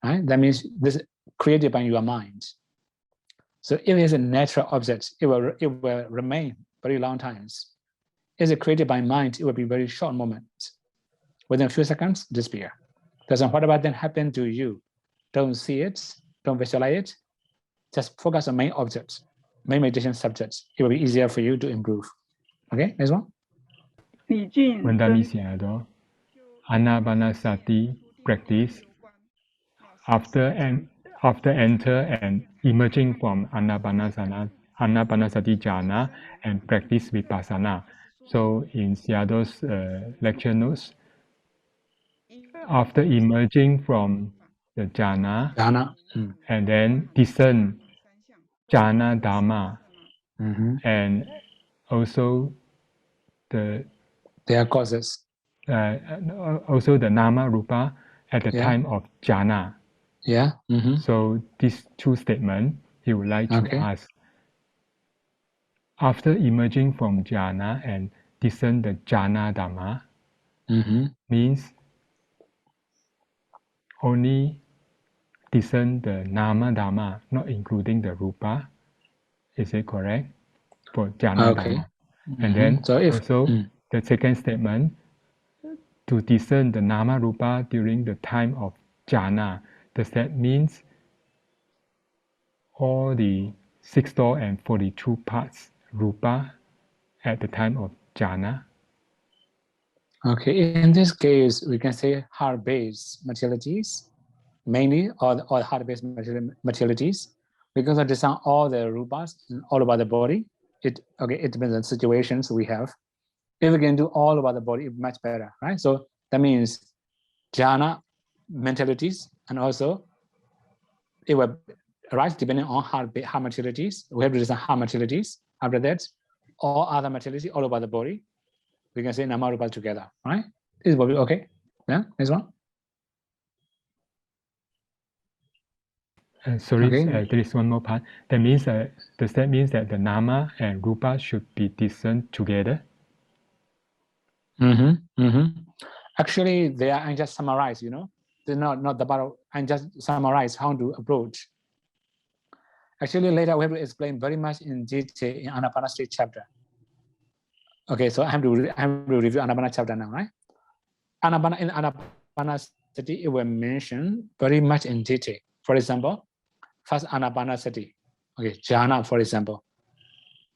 Right? That means this is created by your mind. So if it is a natural object, it will remain very long times. If it's created by mind, it will be very short moments. Within a few seconds, disappear. Doesn't whatever then happen to you, don't see it, don't visualize it. Just focus on main objects, main meditation subjects. It will be easier for you to improve. Okay, next one. Visuddhimagga, Anapanasati practice after enter and emerging from Anapanasati jhana and practice vipassana. So in Seattle's lecture notes, after emerging from the jhana, and then discern jhana dhamma, and also their causes. Also the nama rupa at the time of jhana. Yeah. So these two statements, he would like to ask. After emerging from jhana and discern the jhana dhamma, means only discern the nama dhamma, not including the rupa. Is it correct? For jhana dhamma. And then so the second statement, to discern the nama rupa during the time of jhana. Does that mean all the 6 door and 42 parts rupa at the time of jhana? Okay, in this case, we can say heart-based materialities, mainly, or heart-based materialities, because of discern all the rupas all over the body. It depends on the situations we have. If we can do all over the body, it's much better, right? So that means jhana mentalities, and also it will arise depending on heart materialities. We have to design heart materialities. After that, all other materialities all over the body, we can say Namarupa together, right? This is what we, okay? Yeah, next one. Sorry, Okay. there is one more part. That means, does that mean that the Nama and Rupa should be discerned together? Actually, they are, I just summarize, they're not the battle. I just summarize how to approach. Actually, later we have to explain very much in detail in Anapanasati chapter. Okay, so I have to review Anapana chapter now, right? In Anapanasati, it will mention very much in detail. For example, first Anapanasati, okay, jhana, for example.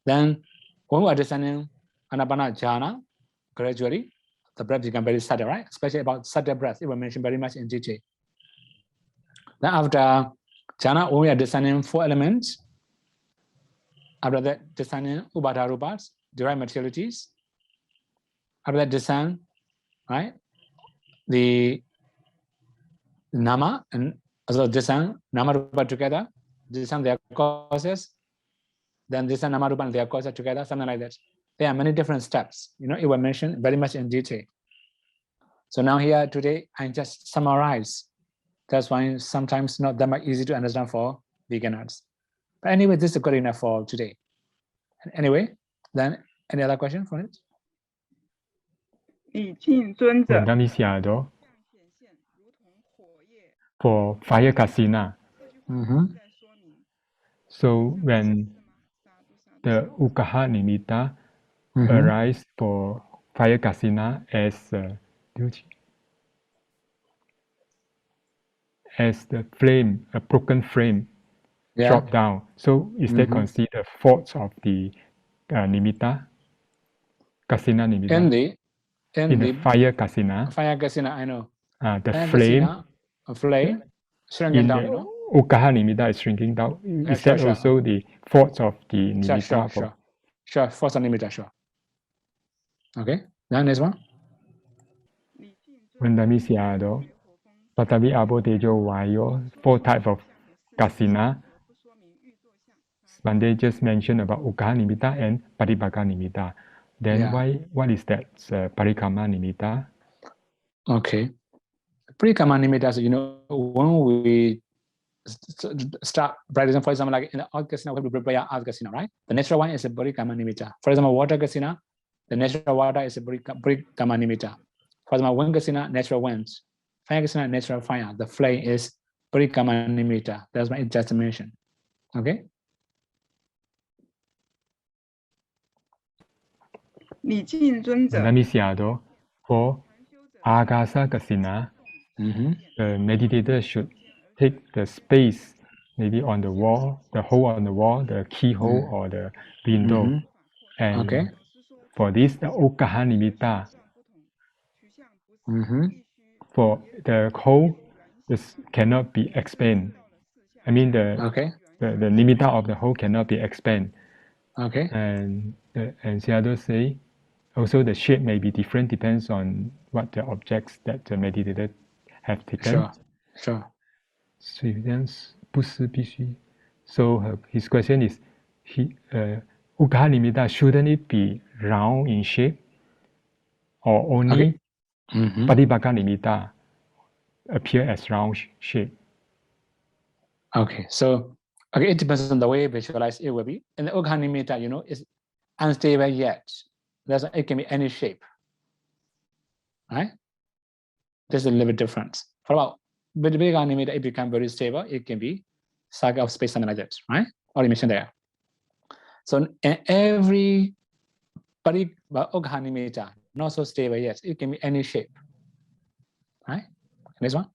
Then when we are understanding Anapana jhana, gradually, the breath becomes very subtle, right? Especially about subtle breath, it will mention very much in detail. Then after jhana, when we are designing 4 elements, after that, designing Ubhata Rupas, derived materialities. After that, design, right? The Nama and also design Nama Rupa together, design their causes, then design Nama Rupa and their causes together, something like that. There are many different steps, it will mention very much in detail. So now here today, I just summarize. That's why sometimes not that much easy to understand for beginners. But anyway, this is good enough for today. Anyway, then any other question for it? For fire Kasina. So when the Ukaha Nimitta arise for fire Kasina as the flame, a broken flame, drop down. So is that considered faults of the Nimitta? Kasina Nimitta? In the fire Kasina. Fire Kasina, I know. The fire flame. Kasina, a flame shrinking down, Ukaha Nimitta is shrinking down. Is that also the faults of the Nimitta? Sure, faults of Nimitta, sure. Okay, then next one. Vandamisiado, Patavi Abo Tejo Vayo, 4 types of Kasina. Bande just mentioned about Ukaha Nimitta and Patibhaka Nimitta. Then what is that Parikama Nimitta? Okay. Parikama Nimitta, when we start practicing, for example, like in the Earth Kasina, we have to prepare Earth Kasina, right? The natural one is a Parikama Nimitta. For example, water Kasina, the natural water is a Parikama Nimitta. For example, wind Kasina, natural winds. Fire Kasina, natural fire. The flame is Parikama Nimitta. That's what it just mentioned. Okay? Vandamisiado, for Agasa Kasina, the meditator should take the space maybe on the wall, the hole on the wall, the keyhole or the window. And for this, the Ukaha Nimitta, for the hole, this cannot be expanded. I mean, the Nimitta of the hole cannot be expanded. Okay. And Sayadaw say, also the shape may be different, depends on what the objects that the meditator have taken. Sure. So his question is, Ukaha Nimitta, shouldn't it be round in shape? Or only Patibhaka Nimitta appear as round shape? Okay, so it depends on the way visualized it will be. And the Ukaha Nimitta, is unstable yet. It can be any shape. Right? There's a little bit difference. For about with Ukaha Nimitta, it becomes very stable. It can be saga of space, something like that, right? Already mentioned there. So in every Ukaha Nimitta, not so stable yet, it can be any shape. Right? Next one.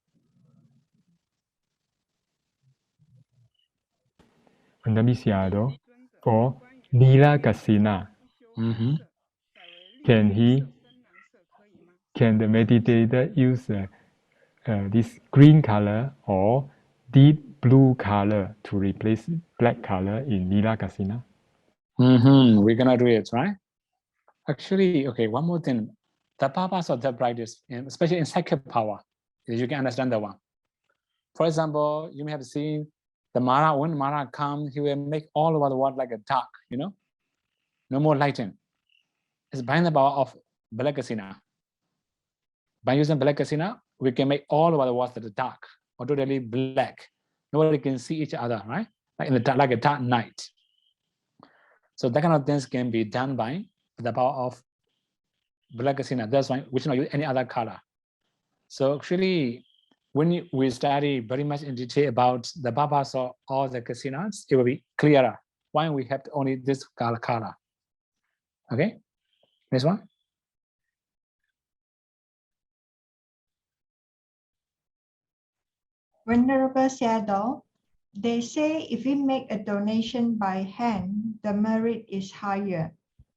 Vandamisiado, for Nila Kasina, can the meditator use this green color or deep blue color to replace black color in Nila Kasina? We're gonna do it, right? Actually, okay, one more thing. The purpose of the practice, especially in psychic power, You can understand that one. For example, you may have seen the Mara, when Mara comes, he will make all over the world like a dark, you know, no more lighting. It's by the power of black Kasina. By using black Kasina, we can make all over the world the dark or totally black. Nobody can see each other, right? Like in the dark, like a dark night. So that kind of things can be done by the power of black Kasina. That's why we should not use any other color. So actually, when we study very much in detail about the purpose of all the Kasinas, it will be clearer why we have only this color. Okay, next one. Venerable Sayadaw, they say if we make a donation by hand, the merit is higher.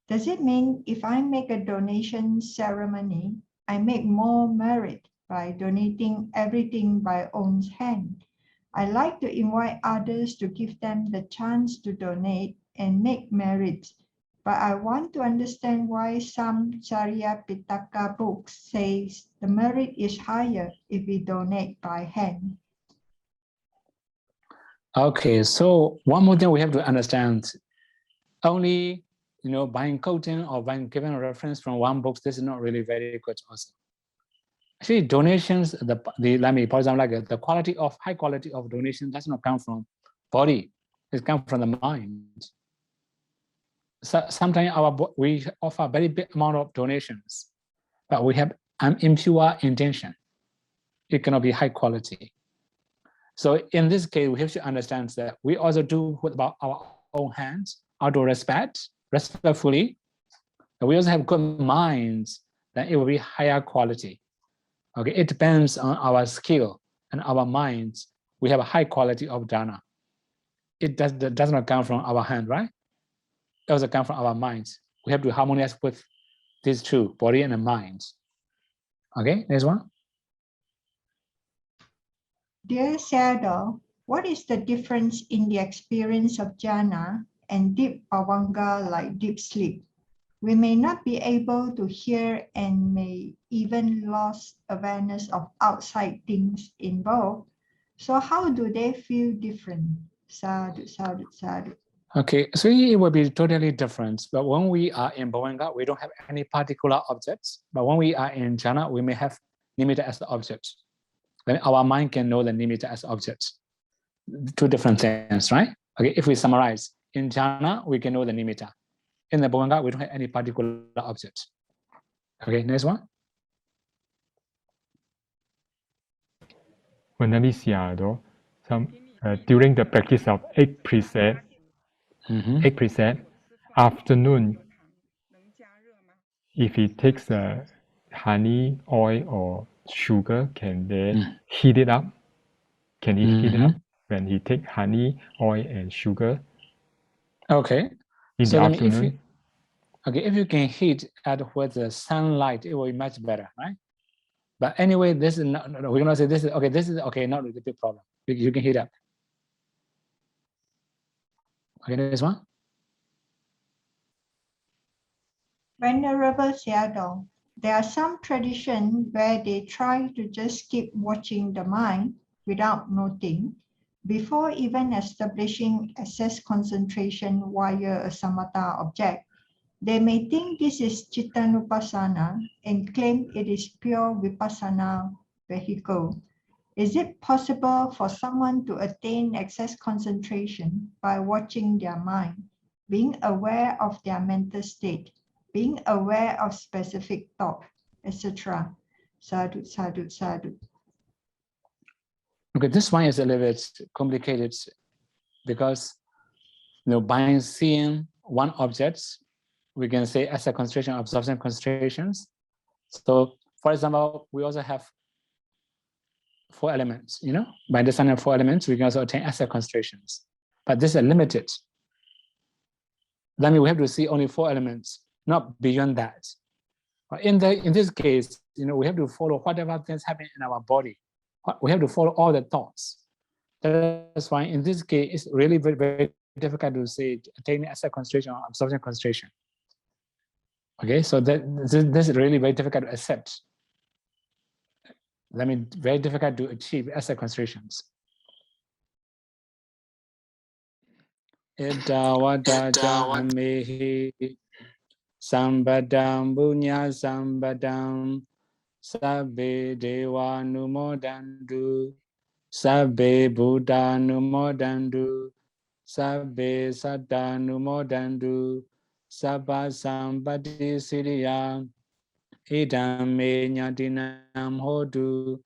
Does it mean if I make a donation ceremony, I make more merit by donating everything by own hand? I like to invite others to give them the chance to donate and make merit. But I want to understand why some Charya Pitaka books says the merit is higher if we donate by hand. Okay, so one more thing we have to understand, only by quoting or by giving a reference from one book, this is not really very good also. Actually, donations, let me, for example, like the high quality of donation does not come from body, it comes from the mind. So sometimes we offer a very big amount of donations, but we have an impure intention. It cannot be high quality. So in this case, we have to understand that we also do with about our own hands, out of respectfully. And we also have good minds, then it will be higher quality. Okay, it depends on our skill and our minds. We have a high quality of dana. It does not come from our hand, right? It also comes from our minds. We have to harmonize with these two, body and the mind. Okay, next one. Dear Sayadaw, what is the difference in the experience of jhana and deep bhavanga like deep sleep? We may not be able to hear and may even lose awareness of outside things involved. So how do they feel different? Sadhu, sadhu, sadhu. Okay, so it will be totally different. But when we are in bhavanga, we don't have any particular objects. But when we are in jhana, we may have nimitta as the object. Then our mind can know the nimitta as object. Two different things, right? Okay, if we summarize, in jhana, we can know the nimitta. In the bhavanga, we don't have any particular object. Okay, next one. Venerable Sayadaw, during the practice of 8 precepts, 8 precepts, afternoon, if he takes honey, oil, or sugar, can they heat it up? Can he heat it up when he take honey, oil, and sugar? Okay. In the afternoon. If you can heat with the sunlight, it will be much better, right? But anyway, this is not. We're gonna say this is okay. This is okay. Not really a big problem. You can heat up. Okay, this one. Venerable Sayadaw, there are some traditions where they try to just keep watching the mind without noting before even establishing access concentration via a samatha object. They may think this is Chittanupassana and claim it is pure vipassana vehicle. Is it possible for someone to attain access concentration by watching their mind, being aware of their mental state, being aware of specific thought, etc.? Sadhu, sadhu, sadhu. Okay, this one is a little bit complicated because by seeing one object, we can say as a concentration, absorption concentrations. So, for example, we also have 4 elements. By understanding 4 elements, we can also attain asset concentrations. But this is limited. That means we have to see only 4 elements, not beyond that. But in this case, we have to follow whatever things happen in our body. We have to follow all the thoughts. That's why in this case, it's really very, very difficult to say attaining asset concentration or absorption concentration. Okay, so this is really very difficult to accept. very difficult to achieve as a concentrations. Idawada jamehi sambadam bunya sambadam sabbe deva numodandu sabbe buddha numodandu sabbe satta numodandu sabba sampati siriya idam me nyatinam hodu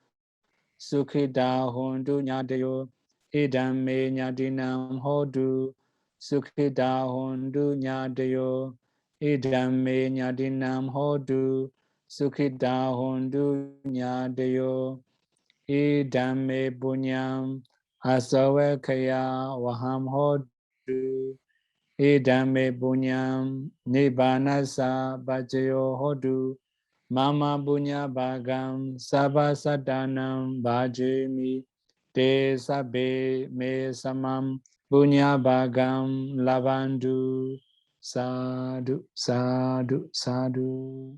sukhita hondu nyadayo idam me nyatinam hodu sukhita hondu nyadayo idam me nyatinam hodu sukhita hondu nyadayo idam me bunyam asawakaya waham hodu idam me bunyam nibbanasa bhajayo hodu Mama bunya bhagam sabha sadanam bhajami te sabbe me samam bunya bhagam lavandu sadhu sadhu sadhu.